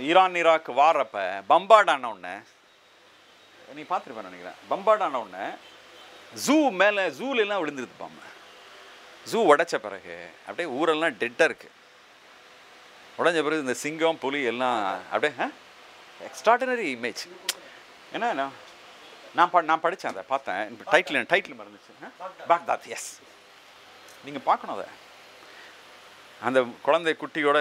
ஈராக் வாரப்போ பம்பார்ட் ஆன உடனே நீ பார்த்துருப்பேன் நினைக்கிறேன். பம்பார்ட் ஆன உடனே ஜூலெல்லாம் விழுந்துருது பாம்பு. ஜூ உடைச்ச பிறகு அப்படியே ஊரெல்லாம் டெட்டாக இருக்குது. உடஞ்ச பிறகு இந்த சிங்கம் புலி எல்லாம் அப்படியே எக்ஸ்ட்ராடினரி இமேஜ். ஏன்னா நான் படித்தேன், அதை பார்த்தேன். டைட்டில் மறந்துச்சு. பாக்தாத். எஸ், நீங்கள் பார்க்கணும் அதை. அந்த குழந்தை குட்டியோட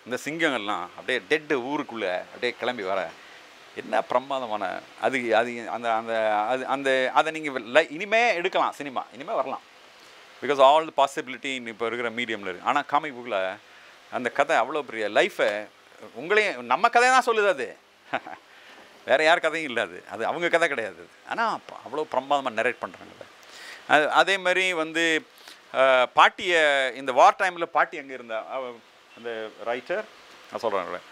இந்த சிங்கங்கள்லாம் அப்படியே டெட்டு ஊருக்குள்ளே அப்படியே கிளம்பி வர என்ன பிரமாதமான அது அந்த அந்த அது அந்த அதை நீங்கள் இனிமேல் எடுக்கலாம். சினிமா இனிமேல் வரலாம். பிகாஸ் ஆல் தி பாசிபிலிட்டி இப்போ இருக்கிற மீடியமில் இருக்குது. ஆனால் காமிக் புக்கில் அந்த கதை அவ்வளோ பெரிய லைஃபை உங்களையும் நம்ம கதையை தான் சொல்லுது. அது வேறு யார் கதையும் இல்லை, அது அவங்க கதை கிடையாது. ஆனால் அவ்வளோ பிரமாதமாக நரேட் பண்ணுறாங்க. அதே மாதிரி வந்து பாட்டியை இந்த வார் டைமில் பாட்டி அங்கே இருந்தா அந்த ரைட்டர் நான் சொல்கிறேன்.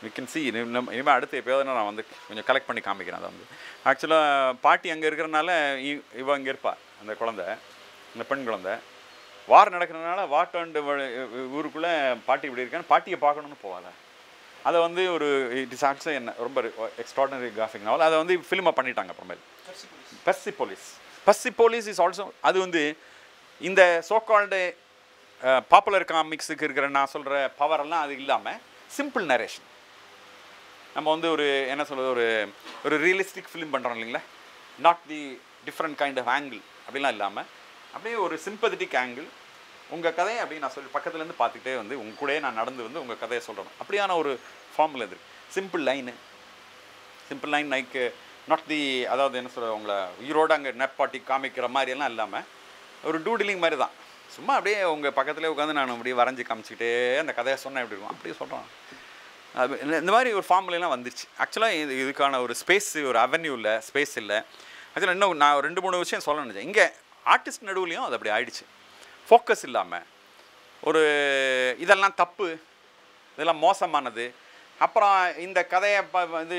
வி கேன் சி இனிமேல் அடுத்து எப்போயாவது நான் வந்து கொஞ்சம் கலெக்ட் பண்ணி காமிக்கிறேன். அதை வந்து ஆக்சுவலாக பாட்டி அங்கே இருக்கிறனால இவ அங்கே இருப்பாள் அந்த குழந்தை. இந்த பெண் குழந்தை வார் நடக்கிறதுனால வாட்டாண்டு ஊருக்குள்ளே பாட்டி இப்படி இருக்கான்னு பாட்டியை பார்க்கணுன்னு போவாங்க. அதை வந்து ஒரு இட் இஸ் ஆல்சோ என்ன ரொம்ப எக்ஸ்ட்ராடனரி கிராஃபிக் நாவல். அதை வந்து ஃபிலிமாக பண்ணிட்டாங்க அப்புறமேல். பெர்சிபோலிஸ் இஸ் ஆல்சோ அது வந்து இந்த சோகால்டு பாப்புலர் காமிக்ஸுக்கு இருக்கிற நான் சொல்கிற பவரெல்லாம் அது இல்லாமல் சிம்பிள் நரேஷன். நம்ம வந்து ஒரு என்ன சொல்கிறது ஒரு ரியலிஸ்டிக் ஃபிலிம் பண்ணுறோம் இல்லைங்களா, not the different kind of angle அப்படிலாம் இல்லாமல் அப்படியே ஒரு சிம்பத்தட்டிக் ஆங்கிள். உங்கள் கதையை அப்படி நான் சொல்லி பக்கத்துலேருந்து பார்த்துக்கிட்டே வந்து உங்கள் கூடயே நான் நடந்து வந்து உங்கள் கதையை சொல்கிறேன். அப்படியான ஒரு ஃபார்முலா இது. Simple line like not the அதாவது என்ன சொல்கிற உங்களை உயிரோடு அங்கே நெப்பாட்டி காமிக்கிற மாதிரியெல்லாம் இல்லாமல் ஒரு டூடிலிங் மாதிரி தான். சும்மா அப்படியே உங்கள் பக்கத்துலேயே உட்காந்து நான் அப்படியே வரைஞ்சி காமிச்சிக்கிட்டே அந்த கதையை சொன்னேன் எப்படி இருக்கும் அப்படியே சொல்கிறேன். அது இந்த மாதிரி ஒரு ஃபார்முலாம் வந்துருச்சு. ஆக்சுவலாக இதுக்கான ஒரு ஸ்பேஸ் ஒரு அவென்யூ இல்லை, ஸ்பேஸ் இல்லை. ஆக்சுவலாக இன்னும் நான் 2-3 விஷயம் சொல்ல நினச்சேன். இங்கே ஆர்டிஸ்ட் நடுவுலையும் அது அப்படி ஆயிடுச்சு. ஃபோக்கஸ் இல்லாமல் ஒரு இதெல்லாம் தப்பு, இதெல்லாம் மோசமானது. அப்புறம் இந்த கதையை இது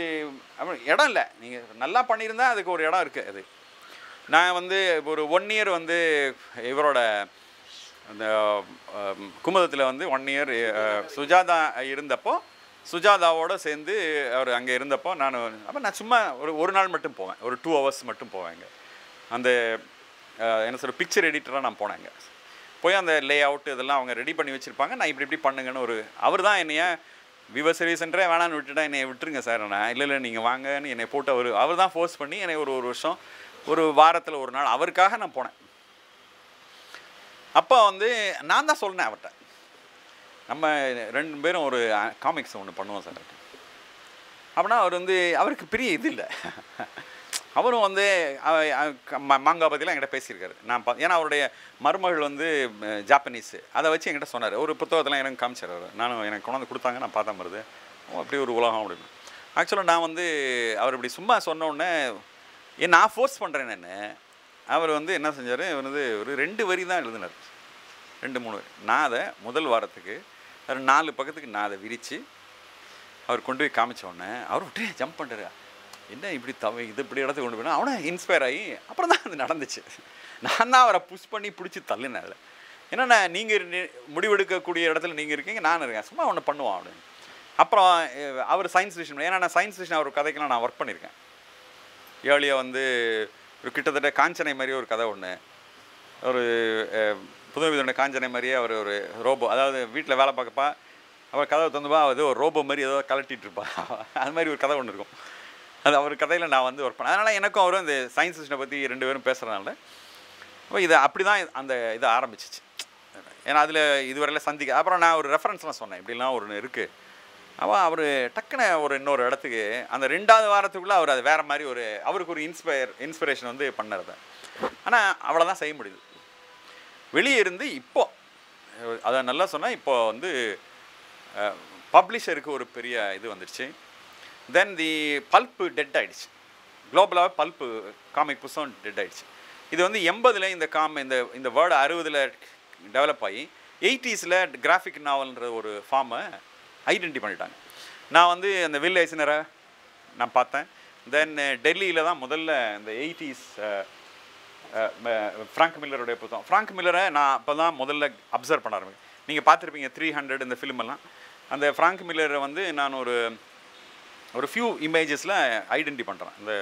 இடம் இல்லை. நீங்கள் நல்லா பண்ணியிருந்தால் அதுக்கு ஒரு இடம் இருக்குது. அது நான் வந்து ஒரு 1 இயர் வந்து இவரோட அந்த குமுதத்தில் வந்து 1 இயர் சுஜாதா இருந்தப்போ சுஜாதாவோடு சேர்ந்து அவர் அங்கே இருந்தப்போ நான் சும்மா ஒரு நாள் மட்டும் போவேன், ஒரு 2 hours மட்டும் போவேங்க. அந்த என்ன சொல்கிற பிக்சர் எடிட்டராக நான் போனேங்க. போய் அந்த லே அவுட் இதெல்லாம் அவங்க ரெடி பண்ணி வச்சுருப்பாங்க. நான் இப்படி பண்ணுங்கன்னு அவர் தான் என்னைய விவசாய சென்டரே வேணான்னு விட்டுட்டா என்னை விட்டுருங்க சார். நான் இல்லை நீங்கள் வாங்கன்னு என்னை போட்டு அவர் தான் ஃபோர்ஸ் பண்ணி என்னை ஒரு வருஷம் ஒரு வாரத்தில் ஒரு நாள் அவருக்காக நான் போனேன். அப்போ வந்து நான் தான் சொன்னேன் அவர்கிட்ட, நம்ம 2 பேரும் ஒரு காமிக்ஸ் ஒன்று பண்ணுவோம் சார் அப்படின்னா. அவர் வந்து அவருக்கு பெரிய இது இல்லை. அவரும் வந்து மாங்காய் பற்றிலாம் என்கிட்ட பேசியிருக்காரு. ஏன்னா அவருடைய மருமகள் வந்து ஜாப்பனீஸு, அதை வச்சு என்கிட்ட சொன்னார். ஒரு புத்தகத்தெல்லாம் எனக்கு காமிச்சார் அவர். எனக்கு கொண்டாந்து கொடுத்தாங்க, நான் பார்த்தா வருது அப்படி ஒரு உலகம் அப்படின்னு. ஆக்சுவலாக நான் வந்து அவர் இப்படி சும்மா சொன்னோடனே நான் ஃபோர்ஸ் பண்ணுறேன். அவர் வந்து என்ன செஞ்சார், இவர் வந்து ஒரு 2 வரி தான் எழுதினார், 2-3 வரி. நான் அதை முதல் வாரத்துக்கு 4 பக்கத்துக்கு நான் அதை விரித்து அவர் கொண்டு போய் காமிச்சோடனே அவர் விட்டு ஜம்ப் பண்ணுறாரு. என்ன இப்படி இது இப்படி இடத்துக்கு கொண்டு போயினா அவனை இன்ஸ்பயர் ஆகி அப்புறம் தான் அது நடந்துச்சு. நான் தான் அவரை புஷ் பண்ணி பிடிச்சி தள்ளினேன். ஏன்னா நீங்கள் முடிவெடுக்கக்கூடிய இடத்துல நீங்கள் இருக்கீங்க, நான் இருக்கேன், சும்மா ஒன்று பண்ணுவான் அப்படின்னு. அப்புறம் அவர் சயின்ஸ் ஃபிக்ஷன், ஏன்னா நான் சயின்ஸ் ஃபிக்ஷன் அவர் கதைக்கெல்லாம் நான் ஒர்க் பண்ணியிருக்கேன். ஏர்லியாக வந்து ஒரு கிட்டத்தட்ட காஞ்சனை மாதிரியே ஒரு கதை ஒன்று, ஒரு புதுவிதோட காஞ்சனை மாதிரியே அவர் ஒரு ரோபோ, அதாவது வீட்டில் வேலை பார்க்கப்பா அவர் கதவை தந்துப்பா அது ஒரு ரோபோ மாதிரி ஏதோ கலட்டிகிட்டு இருப்பா, அது மாதிரி ஒரு கதை ஒன்று இருக்கும். அது அவர் கதையில் நான் வந்து ஒர்க் பண்ணேன். அதனால் எனக்கும் அவரும் இந்த சயின்ஸ் ஃபிக்ஷனை பற்றி 2 பேரும் பேசுகிறனால இதை அப்படி தான் அந்த இதை ஆரம்பிச்சிச்சு. ஏன்னா அதில் இதுவரையில் சந்திக்க அப்புறம் நான் ஒரு ரெஃபரன்ஸ்லாம் சொன்னேன், இப்படிலாம் ஒன்று இருக்குது. அவர் டக்குன்னு இன்னொரு இடத்துக்கு அந்த 2வது வாரத்துக்குள்ளே அவர் அது வேறு மாதிரி அவருக்கு ஒரு இன்ஸ்பிரேஷன் வந்து பண்ணுறது. ஆனால் அவ்வளோதான் செய்ய முடியுது. வெளியே இருந்து இப்போது அதை நல்லா சொன்னால் இப்போ வந்து பப்ளிஷருக்கு ஒரு பெரிய இது வந்துடுச்சு. தென் தி பல்ப்பு டெட் ஆகிடுச்சு. குளோபலாக பல்ப்பு காமிக் புத்தகம் டெட் ஆகிடுச்சு. இது வந்து 80ல் இந்த வேர்டு 60ல் டெவலப் ஆகி 80ஸ்ல கிராஃபிக் நாவல்ன்ற ஒரு ஃபார்மை ஐடென்டி பண்ணிட்டாங்க. நான் வந்து அந்த வில் ஐசனரை நான் பார்த்தேன். தென் டெல்லியில் தான் முதல்ல இந்த 80s ஃப்ராங்க் மில்லருடைய புத்தகம். ஃப்ராங்க் மில்லரை நான் அப்போ தான் முதல்ல அப்சர்வ் பண்ண ஆரம்பிச்சேன். நீங்கள் பார்த்துருப்பீங்க 300 இந்த ஃபிலிமெல்லாம். அந்த ஃப்ராங்க் மில்லரை வந்து நான் ஒரு ஃபியூ இமேஜஸில் ஐடென்டி பண்ணுறேன். இந்த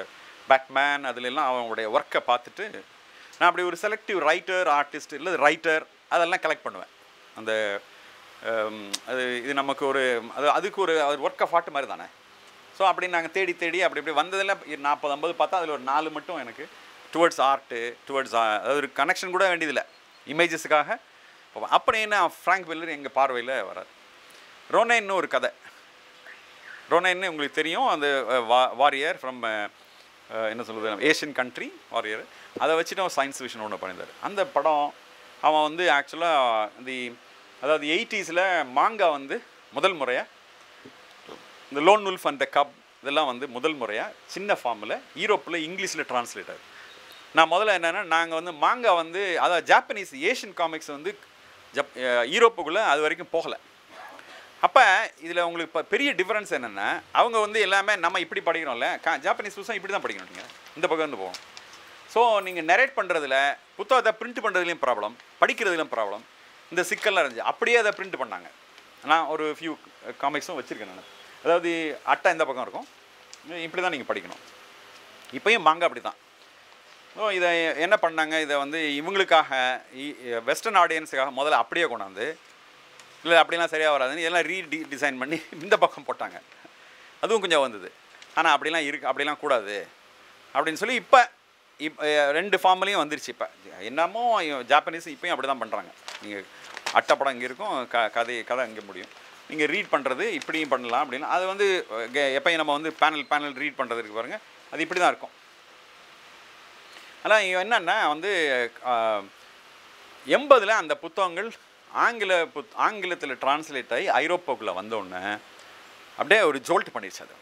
பேட்மேன் அதுலெல்லாம் அவங்களுடைய ஒர்க்கை பார்த்துட்டு நான் அப்படி ஒரு செலக்டிவ் ஆர்டிஸ்ட் இல்லை ரைட்டர் அதெல்லாம் கலெக்ட் பண்ணுவேன். அந்த இது நமக்கு அதுக்கு ஒரு ஒர்க் ஆஃப் ஆர்ட் மாதிரி தானே. ஸோ அப்படி நாங்கள் தேடி அப்படி வந்ததில் 40-50 பார்த்தா அதில் ஒரு 4 மட்டும் எனக்கு டுவர்ட்ஸ் ஆர்ட்டு அதாவது ஒரு கனெக்ஷன் கூட வேண்டியதில்லை, இமேஜஸுக்காக. அப்படின்னு ஃப்ராங்க் மில்லர் எங்கள் பார்வையில் வராது. ரோனேன்னு ஒரு கதை. ரோனேன்னு உங்களுக்கு தெரியும், அந்த வாரியர் ஃப்ரம் என்ன சொல்கிறது ஏஷியன் கண்ட்ரி வாரியர். அதை வச்சுட்டு அவன் சயின்ஸ் ஃபிக்ஷன் ஒன்று பண்ணியிருந்தார். அந்த படம் அவன் வந்து ஆக்சுவலாக அதாவது 80ஸ்ல மாங்கா வந்து முதல் முறையாக இந்த loan wolf and the cub இதெல்லாம் வந்து முதல் முறையாக சின்ன ஃபார்மில் யூரோப்பில் இங்கிலீஷில் ட்ரான்ஸ்லேட் ஆகுது. நான் முதல்ல என்னென்னா நாங்கள் வந்து மாங்கா வந்து அதாவது ஜாப்பனீஸ் ஏஷியன் காமிக்ஸ் வந்து யூரோப்புக்குள்ளே அது வரைக்கும் போகலை. அப்போ இதில் உங்களுக்கு இப்போ பெரிய டிஃப்ரென்ஸ் என்னென்னா அவங்க வந்து எல்லாமே நம்ம இப்படி படிக்கிறோம்ல, ஜாப்பனீஸ் புதுசாக இப்படி தான் படிக்கணும், நீங்கள் இந்த பக்கம் வந்து போகணும். ஸோ நீங்கள் நரேட் பண்ணுறதுல புத்தகத்தை பிரிண்ட் பண்ணுறதுலையும் ப்ராப்ளம், படிக்கிறதுலையும் ப்ராப்ளம், இந்த சிக்கல்லாம் இருந்துச்சு. அப்படியே அதை பிரிண்ட் பண்ணாங்க. நான் ஒரு ஃபியூ காமிக்ஸும் வச்சுருக்கேன் நான். அதாவது அட்டை இந்த பக்கம் இருக்கும், இப்படி தான் நீங்கள் படிக்கணும். இப்போயும் மாங்கா அப்படி தான். ஸோ இதை என்ன பண்ணாங்க, இதை வந்து இவங்களுக்காக வெஸ்டர்ன் ஆடியன்ஸுக்காக முதல்ல அப்படியே கொண்டாந்து, இல்லை அப்படிலாம் சரியாக வராதுன்னு எல்லாம் டிசைன் பண்ணி இந்த பக்கம் போட்டாங்க. அதுவும் கொஞ்சம் வந்தது. ஆனால் அப்படிலாம் அப்படிலாம் கூடாது அப்படின்னு சொல்லி இப்போ 2 ஃபார்ம்லேயும் வந்துருச்சு. இப்போ என்னமோ ஜாப்பனீஸ் இப்போயும் அப்படி தான் பண்ணுறாங்க. நீங்கள் அட்டைப்படம் இங்கே இருக்கும், கதை இங்கே முடியும். நீங்கள் ரீட் பண்ணுறது இப்படியும் பண்ணலாம் அப்படின்னா, அது வந்து எப்போயும் நம்ம வந்து பேனல் ரீட் பண்ணுறதுக்கு பாருங்கள், அது இப்படி தான் இருக்கும். ஆனால் என்னென்னா வந்து 80ல் அந்த புத்தகங்கள் ஆங்கிலத்தில் டிரான்ஸ்லேட் ஆகி ஐரோப்பாவுக்குள்ளே வந்தோடனே அப்படியே ஒரு ஜோல்ட் பண்ணிடுச்சு.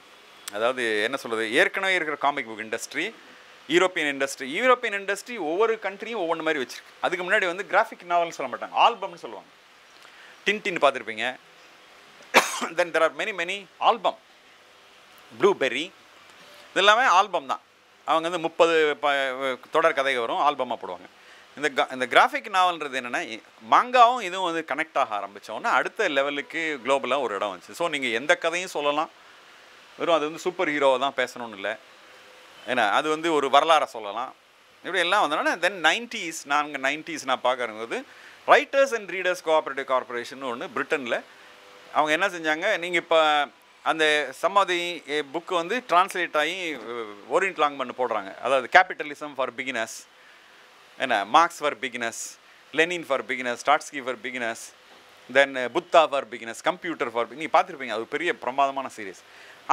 அதாவது என்ன சொல்கிறது, ஏற்கனவே இருக்கிற comic book industry, European industry ஒவ்வொரு கண்ட்ரியும் ஒவ்வொன்று மாதிரி வச்சுருக்கு. அதுக்கு முன்னாடி வந்து கிராஃபிக் நாவல்னு சொல்ல மாட்டாங்க, ஆல்பம்னு சொல்லுவாங்க. டின்டின் பார்த்துருப்பீங்க. Then there are many album. Blueberry இதெல்லாமே ஆல்பம் தான். அவங்க வந்து 30 தொடர் கதை வரும், ஆல்பமாக போடுவாங்க. இந்த கிராஃபிக் நாவல்ன்றது என்னென்னா, மாங்காவும் இதுவும் வந்து கனெக்ட் ஆக ஆரம்பித்தோன்னா அடுத்த லெவலுக்கு குளோபலாக ஒரு இடம் வந்துச்சு. ஸோ நீங்கள் எந்த கதையும் சொல்லலாம், வெறும் அது வந்து சூப்பர் ஹீரோவை தான் பேசணும்னு இல்லை, ஏன்னா அது வந்து ஒரு வரலாறை சொல்லலாம். இப்படி எல்லாம் வந்தோன்னா தென் 90s நான் பார்க்குறது writers and readers cooperative corporation ஒன்று பிரிட்டனில் அவங்க என்ன செஞ்சாங்க, நீங்கள் இப்போ அந்த சமாதி புக்கு வந்து டிரான்ஸ்லேட் ஆகி ஓரியன்ட் லாங்குவேஜ் போடுறாங்க. அதாவது கேபிட்டலிசம் ஃபார் பிகினர்ஸ், என்ன Marx for beginners, Lenin for beginners, Trotsky for beginners, then Buddha for beginners, computer for நீங்கள் பார்த்துருப்பீங்க. அது பெரிய பிரமாதமான சீரீஸ்.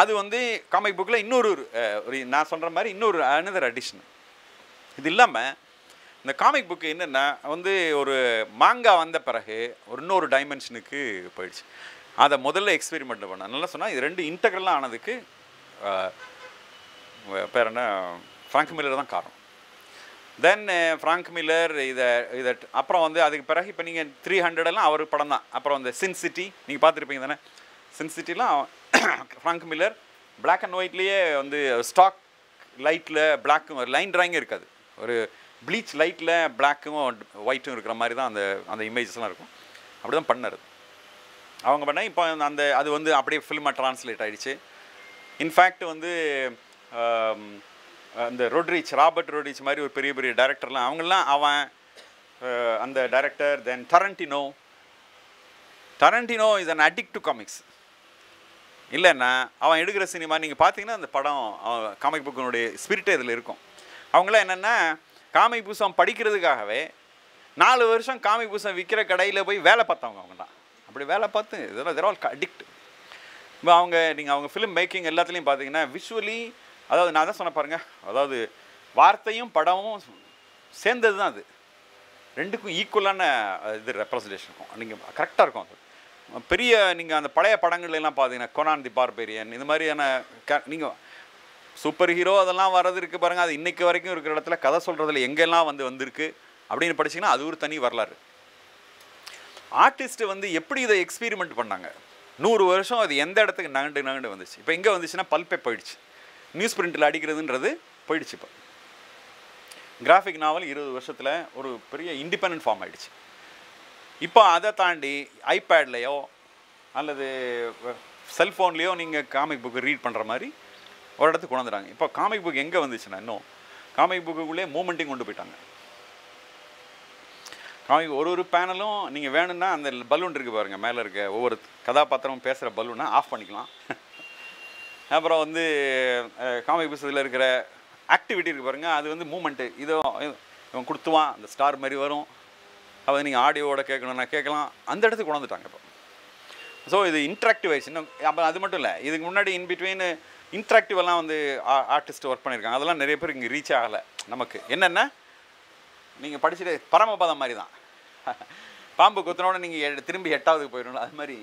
அது வந்து காமிக் புக்கில் இன்னொரு நான் சொல்கிற மாதிரி இன்னொரு அனதர் அடிஷன். இது இல்லாமல் இந்த காமிக் புக்கு என்னென்னா வந்து ஒரு மாங்கா வந்த பிறகு ஒரு இன்னொரு டைமென்ஷனுக்கு போயிடுச்சு. அதை முதல்ல எக்ஸ்பெரிமெண்ட் பண்ண நல்லா சொன்னால் இது 2 இன்டெக்ரலாக ஆனதுக்கு பேர் என்ன, ஃப்ராங்க் மில்லர் தான் காரணம். தென் ஃப்ராங்க் மில்லர் இதை அப்புறம் வந்து அதுக்கு பிறகு இப்போ நீங்கள் 300 அவர் படம் தான். அப்புறம் இந்த சின் சிட்டி நீங்கள் பார்த்துருப்பீங்க தானே. சின் சிட்டிலாம் ஃப்ராங்க் மில்லர் பிளாக் அண்ட் ஒயிட்லேயே வந்து ஸ்டாக் லைட்டில் பிளாக்கும் லைன் ட்ராயிங்கும் இருக்காது, ஒரு ப்ளீச் லைட்டில் பிளாக்கும் ஒயிட்டும் இருக்கிற மாதிரி தான் அந்த இமேஜஸ்லாம் இருக்கும். அப்படி தான் பண்ணது அவங்க பண்ண. இப்போ அது வந்து அப்படியே ஃபில்மாக ட்ரான்ஸ்லேட் ஆகிடுச்சு. இன்ஃபேக்ட் வந்து அந்த ராபர்ட் ரோட்ரிச் மாதிரி ஒரு பெரிய பெரிய டைரக்டர்லாம் அவங்கெல்லாம் அந்த director. Then Tarantino is an addict to comics. இல்லைன்னா அவன் எடுக்கிற சினிமா நீங்கள் பார்த்தீங்கன்னா அந்த படம் காமிக் புக்கினுடைய ஸ்பிரிட்டே இதில் இருக்கும். அவங்களாம் என்னென்னா காமிக் புத்தகம் படிக்கிறதுக்காகவே 4 வருஷம் காமிக் புத்தகம் விற்கிற கடையில் போய் வேலை பார்த்தவங்க. அவங்க தான் அப்படி வேலை பார்த்து இதெல்லாம் அடிக்ட். இப்போ அவங்க ஃபிலிம் மேக்கிங் எல்லாத்துலேயும் பார்த்தீங்கன்னா விஷுவலி, அதாவது நான் தான் சொன்ன பாருங்கள், அதாவது வார்த்தையும் படமும் சேர்ந்தது தான் அது. 2க்கும் ஈக்குவலான இது ரெப்ரசன்டேஷன் இருக்கும். நீங்கள் கரெக்டாக இருக்கும். அது பெரிய நீங்கள் அந்த பழைய படங்கள்லாம் பார்த்தீங்கன்னா கொனான் தி பார்பேரியன் இது மாதிரியான நீங்கள் சூப்பர் ஹீரோ அதெல்லாம் வர்றது இருக்குது பாருங்கள். அது இன்றைக்கு வரைக்கும் இருக்கிற இடத்துல கதை சொல்கிறதுல எங்கெல்லாம் வந்திருக்கு அப்படின்னு படிச்சிங்கன்னா அது ஒரு தனி வரலாறு. ஆர்டிஸ்ட்டு வந்து எப்படி இதை எக்ஸ்பீரிமெண்ட் பண்ணாங்க 100 வருஷம், அது எந்த இடத்துக்கு நகண்டு வந்துச்சு. இப்போ எங்கே வந்துச்சுன்னா பல்பே போயிடுச்சு, நியூஸ் பிரிண்டில் அடிக்கிறதுன்றது போயிடுச்சு. இப்போ கிராஃபிக் நாவல் 20 வருஷத்தில் ஒரு பெரிய இண்டிபெண்டன்ட் ஃபார்ம் ஆகிடுச்சு. இப்போ அதை தாண்டி ஐபேட்லேயோ அல்லது செல்ஃபோன்லேயோ நீங்கள் காமிக் புக்கு ரீட் பண்ணுற மாதிரி ஒரு இடத்துக்கு கொண்டு வந்துடுறாங்க. இப்போ காமிக் புக் எங்கே வந்துச்சுன்னா இன்னும் காமிக் புக்குள்ளே மூமெண்ட்டையும் கொண்டு போயிட்டாங்க. காமிக் ஒரு பேனலும் நீங்கள் வேணும்னா அந்த பலூன் இருக்குது பாருங்கள், மேலே இருக்க ஒவ்வொரு கதாபாத்திரமும் பேசுகிற பலூனை ஆஃப் பண்ணிக்கலாம். அப்புறம் வந்து காமிக் புக்ஸில் இருக்கிற ஆக்டிவிட்டி இருக்குது பாருங்கள், அது வந்து மூமெண்ட்டு. இவன் கொடுத்துவான், அந்த ஸ்டார் மாதிரி வரும். அதை நீங்கள் ஆடியோவோட கேட்கணுன்னா கேட்கலாம். அந்த இடத்துக்கு கொண்டு வந்துட்டாங்க இப்போ. ஸோ இது இன்ட்ராக்டிவ் ஆயிடுச்சு. இன்னும் அப்போ அது மட்டும் இல்லை, இதுக்கு முன்னாடி இன்பிட்வீன் இன்ட்ராக்டிவெல்லாம் வந்து ஆர்டிஸ்ட் ஒர்க் பண்ணியிருக்காங்க. அதெல்லாம் நிறைய பேர் இங்கே ரீச் ஆகலை. நமக்கு என்னென்னா நீங்கள் படிச்சுட்டு பரமபதம் மாதிரி தான், பாம்பு குத்தினோட நீங்கள் திரும்பி 8ஆவதுக்கு போயிடணும். அது மாதிரி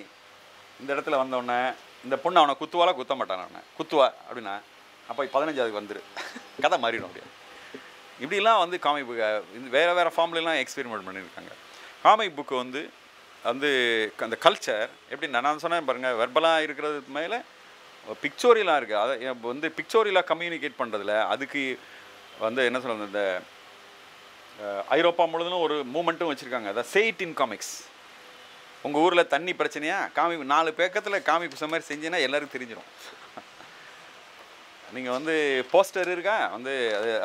இந்த இடத்துல வந்தோடனே இந்த பொண்ணு அவனை குத்துவாலா குத்த மாட்டான், அவனை குத்துவா அப்படின்னா அப்போ 15ஆவதுக்கு வந்துரு, கதை மாறிடும். அப்படியே இப்படிலாம் வந்து காமிக் புக்கை வேறு ஃபார்ம்லாம் எக்ஸ்பெரிமெண்ட் பண்ணியிருக்காங்க. காமிக் புக்கு வந்து அந்த கல்ச்சர் எப்படி நான் சொன்னேன் பாருங்கள், வெர்பலாக இருக்கிறது மேலே பிக்சோரியலாக இருக்குது. அதை வந்து பிக்சோரியலாக கம்யூனிகேட் பண்ணுறதுல அதுக்கு வந்து என்ன சொல்கிறது, இந்த ஐரோப்பா முழுவதும் ஒரு மூமெண்ட்டும் வச்சுருக்காங்க. அதான் சேட் இன் காமிக்ஸ். உங்கள் ஊரில் தண்ணி பிரச்சனையா, காமி 4 பக்கத்தில் காமி புச மாதிரி செஞ்சீங்கன்னா எல்லாருக்கும் தெரிஞ்சிடும். நீங்கள் வந்து போஸ்டர் இருக்கா, வந்து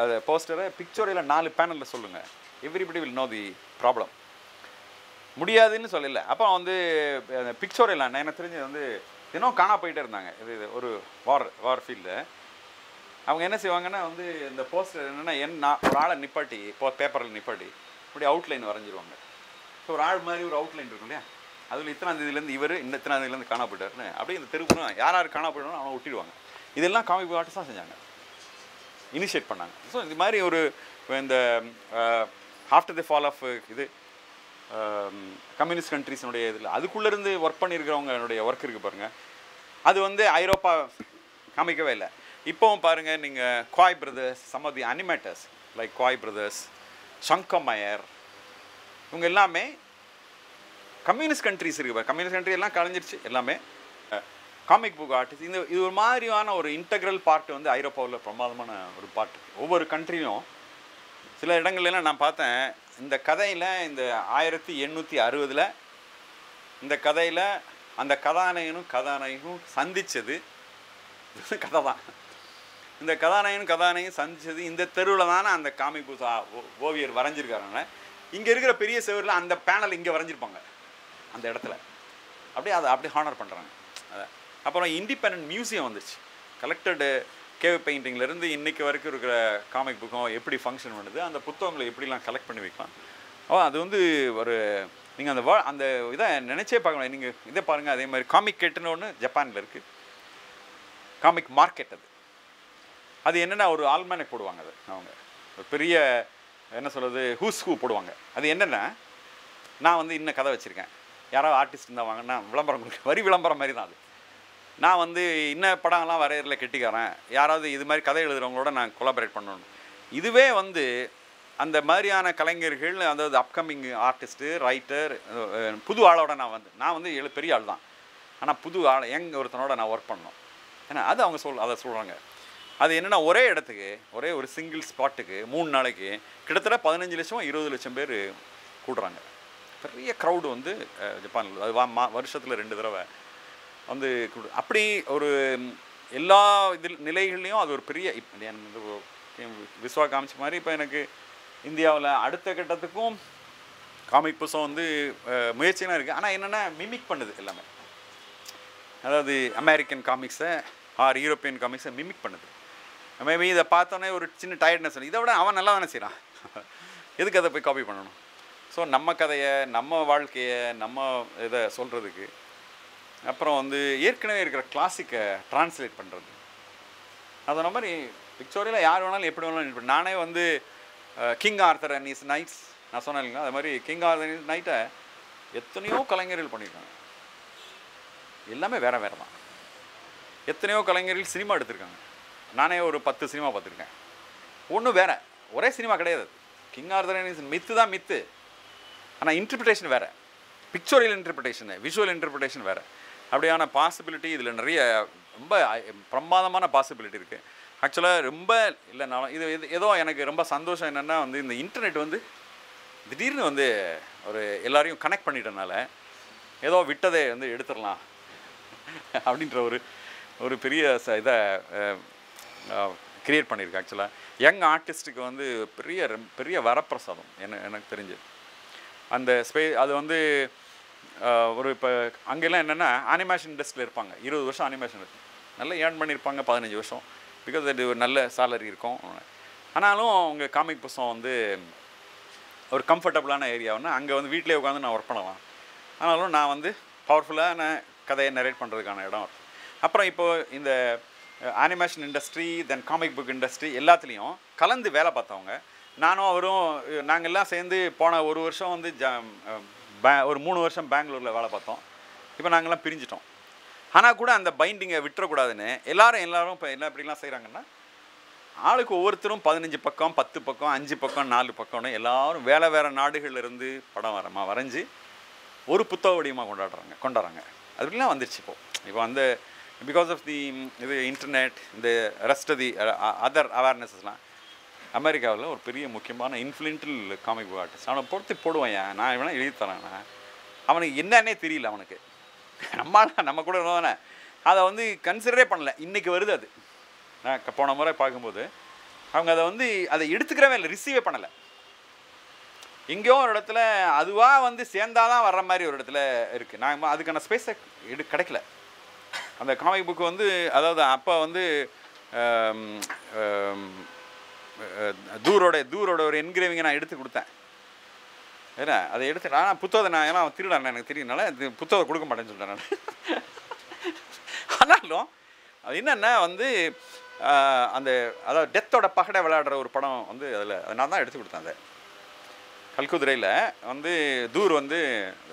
அது போஸ்டரை பிக்சோரியில் 4 பேனலில் சொல்லுங்கள், everybody will know the problem. முடியாதுன்னு சொல்லலை. அப்போ வந்து பிக்சோரியில் எனக்கு தெரிஞ்சது வந்து தினம் காணா போயிட்டே இருந்தாங்க. இது ஒரு வார் ஃபீல்டு. அவங்க என்ன செய்வாங்கன்னா வந்து இந்த போஸ்டர் என்னென்னா ஒரு ஆளை நிப்பாட்டி பேப்பரில் நிப்பாட்டி இப்படி அவுட்லைன் வரைஞ்சிருவாங்க. ஸோ ஒரு ஆள் மாதிரி ஒரு அவுட்லைன் இருக்கும் இல்லையா, அதில் இத்தனாந்தேதியிலேருந்து இவர் இத்தனாந்தேதியிலேருந்து காணா போயிட்டாருன்னு அப்படியே இந்த தெருவுனா யார் காணா போயிடணும் அவனை விட்டுடுவாங்க. இதெல்லாம் காமிக் ஆர்டிஸ்ட் தான் செஞ்சாங்க, இனிஷியேட் பண்ணாங்க. ஸோ இந்த மாதிரி ஒரு இந்த ஆஃப்டர் தி ஃபால் ஆஃப் இது கம்யூனிஸ்ட் கண்ட்ரிஸினுடைய இதில் அதுக்குள்ளேருந்து ஒர்க் பண்ணியிருக்கிறவங்களுடைய ஒர்க் இருக்குது பாருங்கள். அது வந்து ஐரோப்பா காமிக்கவே இல்லை. இப்போவும் பாருங்கள், நீங்கள் Quay brothers, some of the animators like Quay brothers, Svankmajer, இவங்க எல்லாமே கம்யூனிஸ்ட் கண்ட்ரிஸ் இருக்குது. கம்யூனிஸ்ட் கண்ட்ரி எல்லாம் கலைஞ்சிருச்சு எல்லாமே. காமிக் புக் ஆர்டிஸ்ட் இது ஒரு மாதிரியான ஒரு இன்டெக்ரல் பார்ட் வந்து ஐரோப்பாவில் பிரமாதமான ஒரு பார்ட். ஒவ்வொரு கண்ட்ரியும் சில இடங்கள்லாம் நான் பார்த்தேன், இந்த கதையில் இந்த 1860 இந்த கதையில் அந்த கதாநாயகனும் சந்தித்தது கதை தான். இந்த கதாநாயகனும் சந்தித்தது இந்த தெருவில் தானே அந்த காமிக் புக் ஓவியர் வரைஞ்சிருக்காருன்னு இங்கே இருக்கிற பெரிய செவரில் அந்த பேனல் இங்கே வரைஞ்சிருப்பாங்க அந்த இடத்துல. அப்படியே அதை அப்படியே ஹானர் பண்ணுறாங்க. அப்புறம் இண்டிபெண்ட் மியூசியம் வந்துச்சு. கலெக்டடு கேவ் பெயிண்டிங்லேருந்து இன்றைக்கி வரைக்கும் இருக்கிற காமிக் புக்கும் எப்படி ஃபங்க்ஷன் பண்ணுது, அந்த புத்தகங்களை எப்படிலாம் கலெக்ட் பண்ணி வைக்கலாம். அது வந்து ஒரு நீங்கள் அந்த இதை நினச்சே பார்க்கணும். நீங்கள் இதை பாருங்கள். அதே மாதிரி காமிக் கெட்டுன்னு ஒன்று ஜப்பானில் இருக்குது, காமிக் மார்க்கெட். அது என்னென்னா ஒரு ஆல்மேனக் போடுவாங்க. அது அவங்க ஒரு பெரிய என்ன சொல்கிறது ஹூ போடுவாங்க. அது என்னென்னா, நான் வந்து இன்னும் கதை வச்சுருக்கேன், யாராவது ஆர்டிஸ்ட் இருந்தால் வாங்க, நான் விளம்பரம் கொடுக்க வரி விளம்பரம் மாதிரி தான் அது. நான் வந்து இன்னும் படங்கள்லாம் வரையறில் கெட்டிக்காரன், யாராவது இது மாதிரி கதை எழுதுகிறவங்களோட நான் கொலாபரேட் பண்ணணும். இதுவே வந்து அந்த மாதிரியான கலைஞர்கள், அதாவது அப்கமிங் ஆர்டிஸ்ட்டு, ரைட்டர், புது ஆளோட நான் வந்து பெரிய ஆள் தான், ஆனால் புது ஆள் ஒருத்தனோட நான் ஒர்க் பண்ணணும். ஏன்னா அது அவங்க அதை சொல்கிறாங்க. அது என்னென்னா ஒரே இடத்துக்கு ஒரே ஒரு சிங்கிள் ஸ்பாட்டுக்கு 3 நாளைக்கு கிட்டத்தட்ட 15 லட்சம் 20 லட்சம் பேர் கூடுறாங்க. பெரிய க்ரௌடு வந்து ஜப்பானில். அது வருஷத்தில் 2 தடவை வந்து அப்படி ஒரு எல்லா நிலைகள்லையும் அது ஒரு பெரிய விஸ்வா காமிச்ச மாதிரி. இப்போ எனக்கு இந்தியாவில் அடுத்த கட்டத்துக்கும் காமிக் புத்தகம் வந்து முயற்சிலாம் இருக்குது. ஆனால் என்னென்னா மிமிக் பண்ணுது எல்லாமே. அதாவது அமெரிக்கன் காமிக்ஸை ஆர் யூரோப்பியன் காமிக்ஸை மிமிக் பண்ணுது. மேபி இதை பார்த்தோன்னே ஒரு சின்ன டயர்ட்னஸ், இதை விட அவன் நல்லா தானே செய்கிறான், எதுக்கு அதை போய் காப்பி பண்ணணும். ஸோ நம்ம கதையை, நம்ம வாழ்க்கையை, நம்ம இதை சொல்கிறதுக்கு, அப்புறம் வந்து ஏற்கனவே இருக்கிற கிளாசிக்கை ட்ரான்ஸ்லேட் பண்ணுறது. அது மாதிரி விக்டோரியாவில் யார் வேணாலும் எப்படி வேணாலும். நானே வந்து King Arthur and his knights நான் சொன்னேன் இல்லைங்களா, அது மாதிரி கிங் ஆர்தர் ஹிஸ் நைட்டை எத்தனையோ கலைஞர்கள் பண்ணியிருக்காங்க. எல்லாமே வேறு வேறு தான். எத்தனையோ கலைஞர்கள் சினிமா எடுத்திருக்காங்க. நானே ஒரு 10 சினிமா பார்த்துருக்கேன். ஒன்றும் வேறு, ஒரே சினிமா கிடையாது. King Arthur and his myth தான் மித்து, ஆனால் இன்டர்பிரிட்டேஷன் வேறு. பிக்சோரியல் இன்டர்பிரிட்டேஷன், விஷுவல் இன்டர்பிரிட்டேஷன் வேறு. அப்படியான பாசிபிலிட்டி இதில் நிறைய ரொம்ப பிரமாதமான பாசிபிலிட்டி இருக்குது. ஆக்சுவலாக ரொம்ப இல்லைனாலும் இது ஏதோ எனக்கு ரொம்ப சந்தோஷம் என்னென்னா வந்து இந்த இன்டர்நெட் வந்து திடீர்னு வந்து ஒரு எல்லாரையும் கனெக்ட் பண்ணிட்டனால ஏதோ விட்டதை வந்து எடுத்துடலாம் அப்படின்ற ஒரு பெரிய இதை க்ரியேட் பண்ணியிருக்கு. ஆக்சுவலாக யங் ஆர்டிஸ்ட்டுக்கு வந்து பெரிய வரப்பிரசாதம் எனக்கு தெரிஞ்சு. அந்த அது வந்து ஒரு இப்போ அங்கெல்லாம் என்னென்னா அனிமேஷன் இண்டஸ்ட்ரியில் இருப்பாங்க, 20 வருஷம் அனிமேஷன் இருக்கும், நல்லா ஏர்ன் பண்ணியிருப்பாங்க 15 வருஷம், பிகாஸ் அது ஒரு நல்ல சேலரி இருக்கும். ஆனாலும் அவங்க காமிக் புத்தகம் வந்து ஒரு கம்ஃபர்டபுளான ஏரியாவுன்னா அங்கே வந்து வீட்டிலே உட்காந்து நான் ஒர்க் பண்ணலாம். ஆனாலும் நான் வந்து பவர்ஃபுல்லான கதையை நரேட் பண்ணுறதுக்கான இடம் இருக்கும். அப்புறம் இப்போது இந்த அனிமேஷன் இண்டஸ்ட்ரி, தென் காமிக் புக் இண்டஸ்ட்ரி எல்லாத்துலேயும் கலந்து வேலை பார்த்தவங்க நானும் அவரும், நாங்கள் எல்லாம் சேர்ந்து போன ஒரு வருஷம் வந்து ஒரு 3 வருஷம் பெங்களூரில் வேலை பார்த்தோம். இப்போ நாங்கள்லாம் பிரிஞ்சிட்டோம். ஆனால் கூட அந்த பைண்டிங்கை விட்டுறக்கூடாதுன்னு எல்லாரும் இப்போ என்ன எப்படிலாம் செய்கிறாங்கன்னா, ஆளுக்கு ஒவ்வொருத்தரும் 15 பக்கம் 10 பக்கம் 5 பக்கம் 4 பக்கம்னு எல்லாரும் வேறு நாடுகள்லேருந்து படம் வரைஞ்சி ஒரு புத்தக வடிவமாக கொண்டாடுறாங்க. அதுலாம் வந்துருச்சு இப்போ அந்த பிகாஸ் ஆஃப் தி இது இன்டர்நெட், இந்த ரெஸ்ட் தி அதர் அவேர்னஸஸ்லாம் அமெரிக்காவில் ஒரு பெரிய முக்கியமான இன்ஃப்ளூயன்ஷியல் காமிக் புக் ஆர்டிஸ்ட். அவனை பொறுத்து போடுவேன், நான் இவனா எழுதி தரேன்னா அவனுக்கு என்னன்னே தெரியல. அவனுக்கு நம்ம கூட தானே அதை வந்து கன்சிடரே பண்ணல. இன்றைக்கி வருது அது. நான் போன முறை பார்க்கும்போது அவங்க அதை எடுத்துக்கிறவே இல்லை, ரிசீவே பண்ணலை. எங்கேயோ ஒரு இடத்துல அதுவாக வந்து சேர்ந்தாதான் வர்ற மாதிரி ஒரு இடத்துல இருக்குது. நான் அதுக்கான ஸ்பேஸை கிடைக்கல. அந்த காமிக் புக்கு வந்து அதாவது அப்போ வந்து தூரோட ஒரு என்கிரேவிங்கை நான் எடுத்து கொடுத்தேன். ஏன்னா அதை எடுத்து நான் புத்தகத்தை நான் ஏன்னா திருடான் எனக்கு தெரியுதுனால புத்தகத்தை கொடுக்க மாட்டேன்னு சொல்லிட்டேன் நான். ஆனாலும் அது என்னென்னா வந்து அந்த அதாவது டெத்தோட பகடை விளையாடுற ஒரு படம் வந்து அதில் நான் தான் எடுத்து கொடுத்தேன். அதை கல்குதிரையில் வந்து தூர் வந்து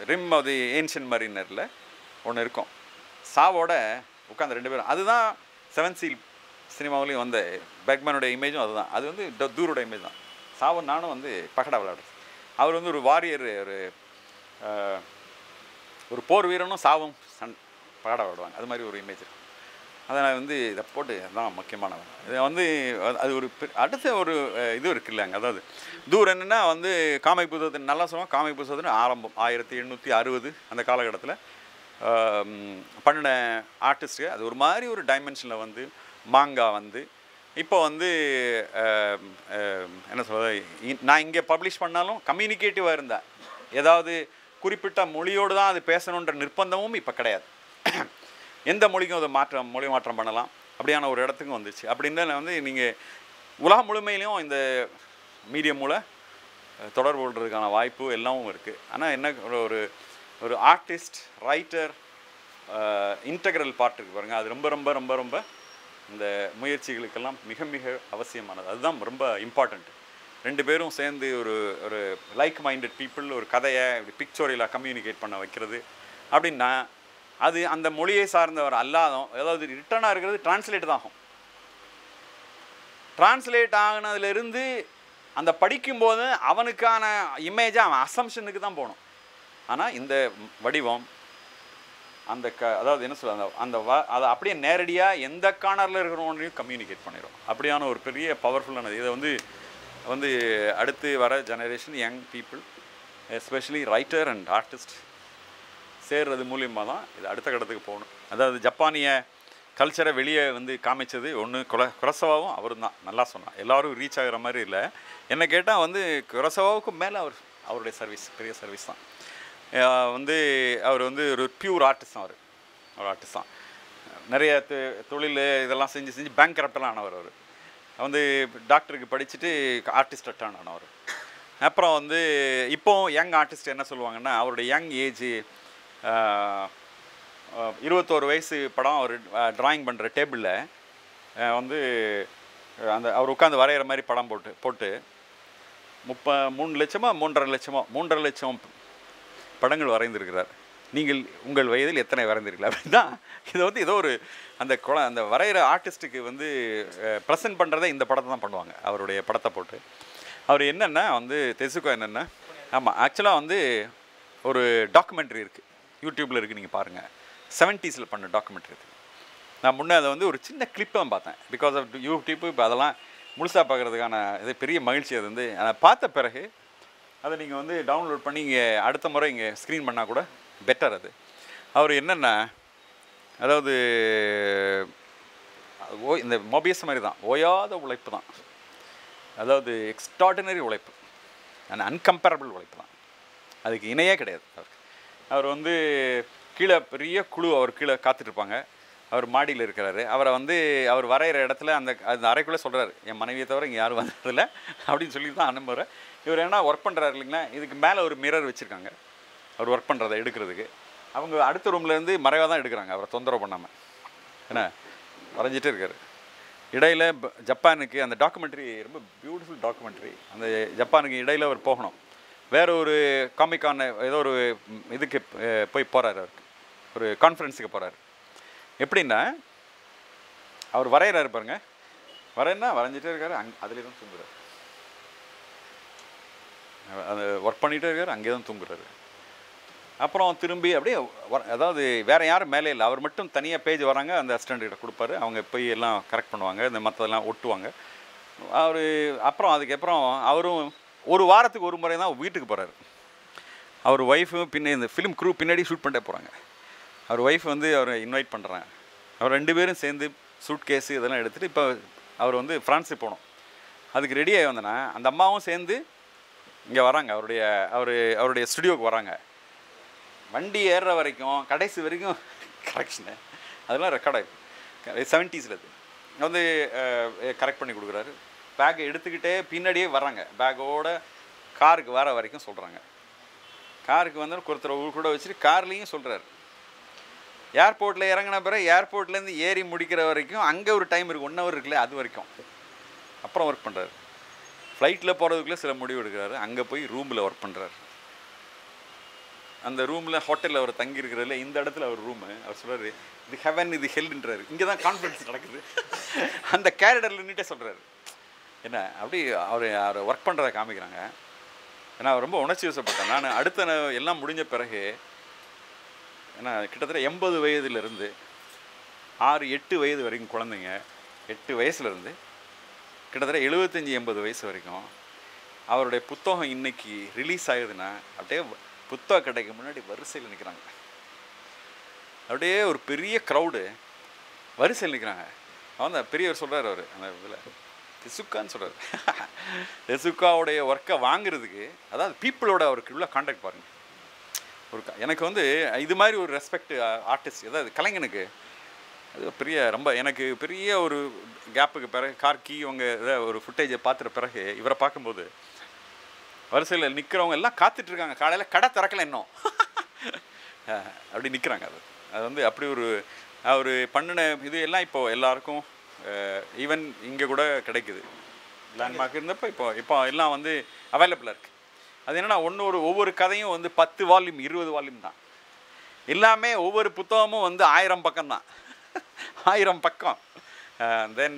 ரிம் ஆஃப் தி ஏன்ஷியன்ட் மரீனரில் ஒன்று இருக்கும், சாவோட உட்காந்து 2 பேரும். அதுதான் 7 சீல் சினிமாவிலையும் வந்த பெக்மேனோட இமேஜும் அதுதான். அது வந்து தூரோட இமேஜ் தான். சாவும் நானும் வந்து பகடா விளையாடுறது. அவர் வந்து ஒரு வாரியர், ஒரு போர் வீரனும் சாவும் பகடா விளையாடுவாங்க. அது மாதிரி ஒரு இமேஜ் இருக்கும். அதை நான் வந்து இதை போட்டு அதுதான் முக்கியமானவன். இதை வந்து அது ஒரு அடுத்த ஒரு இது இருக்குல்லங்க. அதாவது தூர் என்னென்னா வந்து காமிக் புத்தகத்தின் நல்லா சொல்லுவோம். காமிக் புத்தகத்தின் ஆரம்பம் 1860 அந்த காலகட்டத்தில் பண்ணின ஆர்டிஸ்ட்டு. அது ஒரு மாதிரி ஒரு டைமென்ஷனில் வந்து மாங்கா வந்து இப்போ வந்து என்ன சொல்கிறது, நான் இங்கே பப்ளிஷ் பண்ணாலும் கம்யூனிகேட்டிவாக இருந்தேன். ஏதாவது குறிப்பிட்ட மொழியோடு தான் அது பேசணுன்ற நிர்பந்தமும் இப்போ கிடையாது. எந்த மொழிக்கும் அதை மொழி மாற்றம் பண்ணலாம், அப்படியான ஒரு இடத்துக்கும் வந்துச்சு. அப்படின்னா வந்து நீங்கள் உலகம் முழுமையிலையும் இந்த மீடியம் மூலம் தொடர்பு கொள்றதுக்கான வாய்ப்பு எல்லாமும் இருக்குது. ஆனால் என்ன ஒரு ஒரு ஆர்டிஸ்ட், ரைட்டர், இன்டெக்ரல் பார்ட் இருக்குது பாருங்கள். அது ரொம்ப ரொம்ப ரொம்ப ரொம்ப இந்த முயற்சிகளுக்கெல்லாம் மிக மிக அவசியமானது. அதுதான் ரொம்ப இம்பார்ட்டண்ட். 2 பேரும் சேர்ந்து ஒரு ஒரு லைக் மைண்டட் பீப்புள் ஒரு கதையை இப்படி பிக்சோரியலாக கம்யூனிகேட் பண்ண வைக்கிறது அப்படின்னா அது அந்த மொழியை சார்ந்தவர் அல்லாதும் ஏதாவது ரிட்டனாக இருக்கிறது டிரான்ஸ்லேட் தான் ஆகும். டிரான்ஸ்லேட் ஆகினதுலேருந்து அந்த படிக்கும்போது அவனுக்கான இமேஜை அவன் அசம்ஷனுக்கு தான் போகணும். ஆனால் இந்த வடிவம் அந்த அதாவது என்ன சொல்ல அந்த அதை அப்படியே நேரடியாக எந்த கார்னரில் இருக்கிறவனையும் கம்யூனிகேட் பண்ணிடும். அப்படியான ஒரு பெரிய பவர்ஃபுல்லானது. இதை வந்து அடுத்து வர generation young people especially writer and artist சேர்றது மூலியமாக தான் இது அடுத்த கட்டத்துக்கு போகணும். அதாவது ஜப்பானிய கல்ச்சரை வெளியே வந்து காமிச்சது ஒன்று குரசவாவும் அவரும் தான். நல்லா சொன்னான். எல்லோரும் ரீச் ஆகிற மாதிரி இல்லை. என்ன கேட்டால் வந்து குரசவாவுக்கு மேலே அவருடைய சர்வீஸ் பெரிய சர்வீஸ் தான். வந்து அவர் வந்து ஒரு பியூர் ஆர்டிஸ்ட் தான். அவர் ஆர்டிஸ்ட் தான். நிறைய தொழில் இதெல்லாம் செஞ்சு பேங்க் கரப்டெல்லாம் ஆனவர். அவர் வந்து டாக்டருக்கு படிச்சுட்டு ஆர்டிஸ்ட் ஆனவர். அப்புறம் வந்து இப்போ யங் ஆர்டிஸ்ட் என்ன சொல்லுவாங்கன்னா அவருடைய யங் ஏஜ் 21 வயசு படம் அவர் ட்ராயிங் பண்ணுற டேபிளில் வந்து அந்த அவர் உட்காந்து வரைகிற மாதிரி படம் போட்டு 3 லட்சமோ 3.5 லட்சம் படங்கள் வரைந்திருக்கிறார். நீங்கள் உங்கள் வயதில் எத்தனை வரைந்திருக்கலாம் அப்படின்னா இதை வந்து ஏதோ ஒரு அந்த வரைகிற ஆர்டிஸ்ட்டுக்கு வந்து ப்ரெசென்ட் பண்ணுறதை இந்த படத்தை தான் பண்ணுவாங்க. அவருடைய படத்தை போட்டு அவர் என்னென்னா வந்து தெசுக்கோ என்னென்னா ஆமாம் ஆக்சுவலாக வந்து ஒரு டாக்குமெண்ட்ரி இருக்குது, யூடியூப்பில் இருக்குது, நீங்கள் பாருங்கள். 70s பண்ண டாக்குமெண்ட்ரி இருக்குது. நான் முன்னே அதை வந்து ஒரு சின்ன கிளிப் தான் பார்த்தேன். பிகாஸ் ஆஃப் யூடியூப்பு இப்போ அதெல்லாம் முழுசாக பார்க்குறதுக்கான இது பெரிய மகிழ்ச்சி. அது வந்து அதை பார்த்த பிறகு அதை நீங்கள் வந்து டவுன்லோட் பண்ணி இங்கே அடுத்த முறை இங்கே ஸ்க்ரீன் பண்ணால் கூட பெட்டர். அது அவர் என்னென்னா அதாவது இந்த மொபியஸ் மாதிரி தான் ஓயாத உழைப்பு தான். அதாவது எக்ஸ்ட்ராடினரி உழைப்பு, அன்கம்பேரபிள் உழைப்பு தான். அதுக்கு இணையே கிடையாது. அவர் வந்து கீழே பெரிய குழு அவர் கீழே காத்துட்ருப்பாங்க. அவர் மாடியில் இருக்கிறாரு. அவரை வந்து அவர் வரைகிற இடத்துல அந்த அறைக்குள்ளே சொல்கிறார், என் மனைவியை தவிர இங்கே யாரும் வந்ததில்லை அப்படின்னு சொல்லி தான் அனுப்புகிற. இவர் என்ன ஒர்க் பண்ணுறாரு இல்லைங்களா, இதுக்கு மேலே ஒரு மிரர் வச்சுருக்காங்க அவர் ஒர்க் பண்ணுறதை எடுக்கிறதுக்கு. அவங்க அடுத்த ரூம்லேருந்து மறைவாக தான் எடுக்கிறாங்க, அவரை தொந்தரவு பண்ணாமல். ஏன்னா வரைஞ்சிட்டே இருக்கார். இடையில் ஜப்பானுக்கு அந்த டாக்குமெண்ட்ரி ரொம்ப பியூட்டிஃபுல் டாக்குமெண்ட்ரி. அந்த ஜப்பானுக்கு இடையில் அவர் போகணும். வேறு ஒரு காமிக்கான ஏதோ ஒரு இதுக்கு போய் போகிறார். அவருக்கு ஒரு கான்ஃபரன்ஸுக்கு போகிறார். எப்படின்னா அவர் வரைகிறாரு பாருங்க, வரைஞ்சிட்டே இருக்காரு. அதிலே தான் தூங்குறாரு. அது ஒர்க் பண்ணிகிட்டே இருக்கார், அங்கே தான் தூங்குறாரு. அப்புறம் திரும்பி அப்படியே அதாவது வேறு யாரும் மேலே இல்லை, அவர் மட்டும் தனியாக பேஜ் வராங்க. அந்த அசிஸ்டண்ட்கிட்ட கொடுப்பாரு, அவங்க போய் எல்லாம் கரெக்ட் பண்ணுவாங்க, இந்த மற்றதெல்லாம் ஒட்டுவாங்க. அவர் அப்புறம் அதுக்கப்புறம் அவரும் ஒரு வாரத்துக்கு ஒரு முறை தான் வீட்டுக்கு போகிறாரு. அவர் ஒய்ஃபும் இந்த ஃபிலிம் க்ரூ பின்னாடி ஷூட் பண்ணிட்டே போகிறாங்க. அவர் ஒய்ஃப் வந்து அவரை இன்வைட் பண்ணுறாங்க. அவர் 2 பேரும் சேர்ந்து சூட் கேஸு இதெல்லாம் எடுத்துகிட்டு இப்போ அவர் வந்து ஃப்ரான்ஸுக்கு போகணும். அதுக்கு ரெடியாகி வந்தேன்னா அந்த அம்மாவும் சேர்ந்து இங்கே வராங்க. அவருடைய ஸ்டுடியோவுக்கு வராங்க. வண்டி ஏறுற வரைக்கும் கடைசி வரைக்கும் கரெக்ஷனு அதெல்லாம் ரெக்கார்ட் ஆகிடும். 70s அது வந்து கரெக்ட் பண்ணி கொடுக்குறாரு. பேக்கை எடுத்துக்கிட்டே பின்னாடியே வராங்க. பேக்கோட காருக்கு வர வரைக்கும் சொல்கிறாங்க. காருக்கு வந்து ஒருத்தர் கூட வச்சுட்டு கார்லேயும் சொல்கிறாரு. ஏர்போர்ட்டில் இறங்கின பிறகு ஏர்போர்ட்லேருந்து ஏறி முடிக்கிற வரைக்கும் அங்கே ஒரு டைம் இருக்குது, 1 hour இருக்குல்ல, அது வரைக்கும் அப்புறம் ஒர்க் பண்ணுறாரு. ஃப்ளைட்டில் போகிறதுக்குள்ளே சில முடிவு எடுக்கிறாரு. அங்கே போய் ரூமில் ஒர்க் பண்ணுறாரு. அந்த ரூமில் ஹோட்டலில் அவர் தங்கியிருக்கிறதுல இந்த இடத்துல அவர் ரூமு அவர் சொல்கிறாரு, இது ஹெவன் இது ஹெல்ன்றாரு. இங்கே தான் கான்ஃபரன்ஸ் நடக்குது. அந்த கேரிடரில் நின்றுட்டே சொல்கிறாரு. என்ன அப்படி அவர் ஒர்க் பண்ணுறதை காமிக்கிறாங்க. ஏன்னா ரொம்ப உணர்ச்சி வசப்பட்டேன் நான். அடுத்த எல்லாம் முடிஞ்ச பிறகு ஏன்னா கிட்டத்தட்ட 80 வயதுலேருந்து 6-8 வயது வரைக்கும் குழந்தைங்க, 8 வயசுலேருந்து கிட்டத்தட்ட 75-80 வயசு வரைக்கும் அவருடைய புத்தகம் இன்றைக்கி ரிலீஸ் ஆகுதுன்னா அப்படியே புத்தக கடைக்கு முன்னாடி வரிசையில் நிற்கிறாங்க. அப்படியே ஒரு பெரிய க்ரௌடு வரிசையில் நிற்கிறாங்க. அந்த பெரியவர் சொல்கிறார், அவர் அந்த இதில் தெசுக்கான்னு சொல்கிறார். தெசுக்காவுடைய ஒர்க்கை வாங்குறதுக்கு அதாவது பீப்புளோட அவருக்கு உள்ள கான்டாக்ட் பாருங்கள். எனக்கு வந்து இது மாதிரி ஒரு ரெஸ்பெக்ட் ஆர்டிஸ்ட் அதாவது கலைஞனுக்கு அது பெரிய ரொம்ப எனக்கு பெரிய ஒரு கேப்புக்கு பிறகு கார்கி இவங்க ஒரு ஃபுட்டேஜை பார்த்துட்ட பிறகு இவரை பார்க்கும்போது வரிசையில் நிற்கிறவங்க எல்லாம் காத்துட்ருக்காங்க. காலையில் கடை திறக்கலை இன்னும் அப்படி நிற்கிறாங்க. அது வந்து அப்படி ஒரு அவர் பண்ணின இது எல்லாம் இப்போது எல்லாருக்கும் ஈவன் இங்கே கூட கிடைக்குது. லேண்ட்மார்க் இருந்தப்போ இப்போ எல்லாம் வந்து அவைலபிளாக இருக்குது. அது என்னென்னா ஒவ்வொரு கதையும் வந்து 10 வால்யூம் 20 வால்யூம் தான். எல்லாமே ஒவ்வொரு புத்தகமும் வந்து 1000 பக்கம் தான். 1000 பக்கம். தென்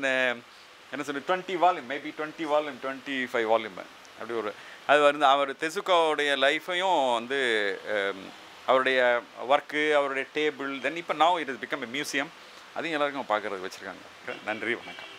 என்ன சொல்லி 20 வால்யூம் மேபி 20 வால்யூம் 25 வால்யூம் அப்படி ஒரு அது வந்து அவர் தெசுக்காவுடைய லைஃப்பையும் வந்து அவருடைய ஒர்க்கு அவருடைய டேபிள் தென் இப்போ now it is become a museum. அதையும் எல்லாருக்கும் பார்க்குறதுக்கு வச்சுருக்காங்க. நன்றி, வணக்கம்.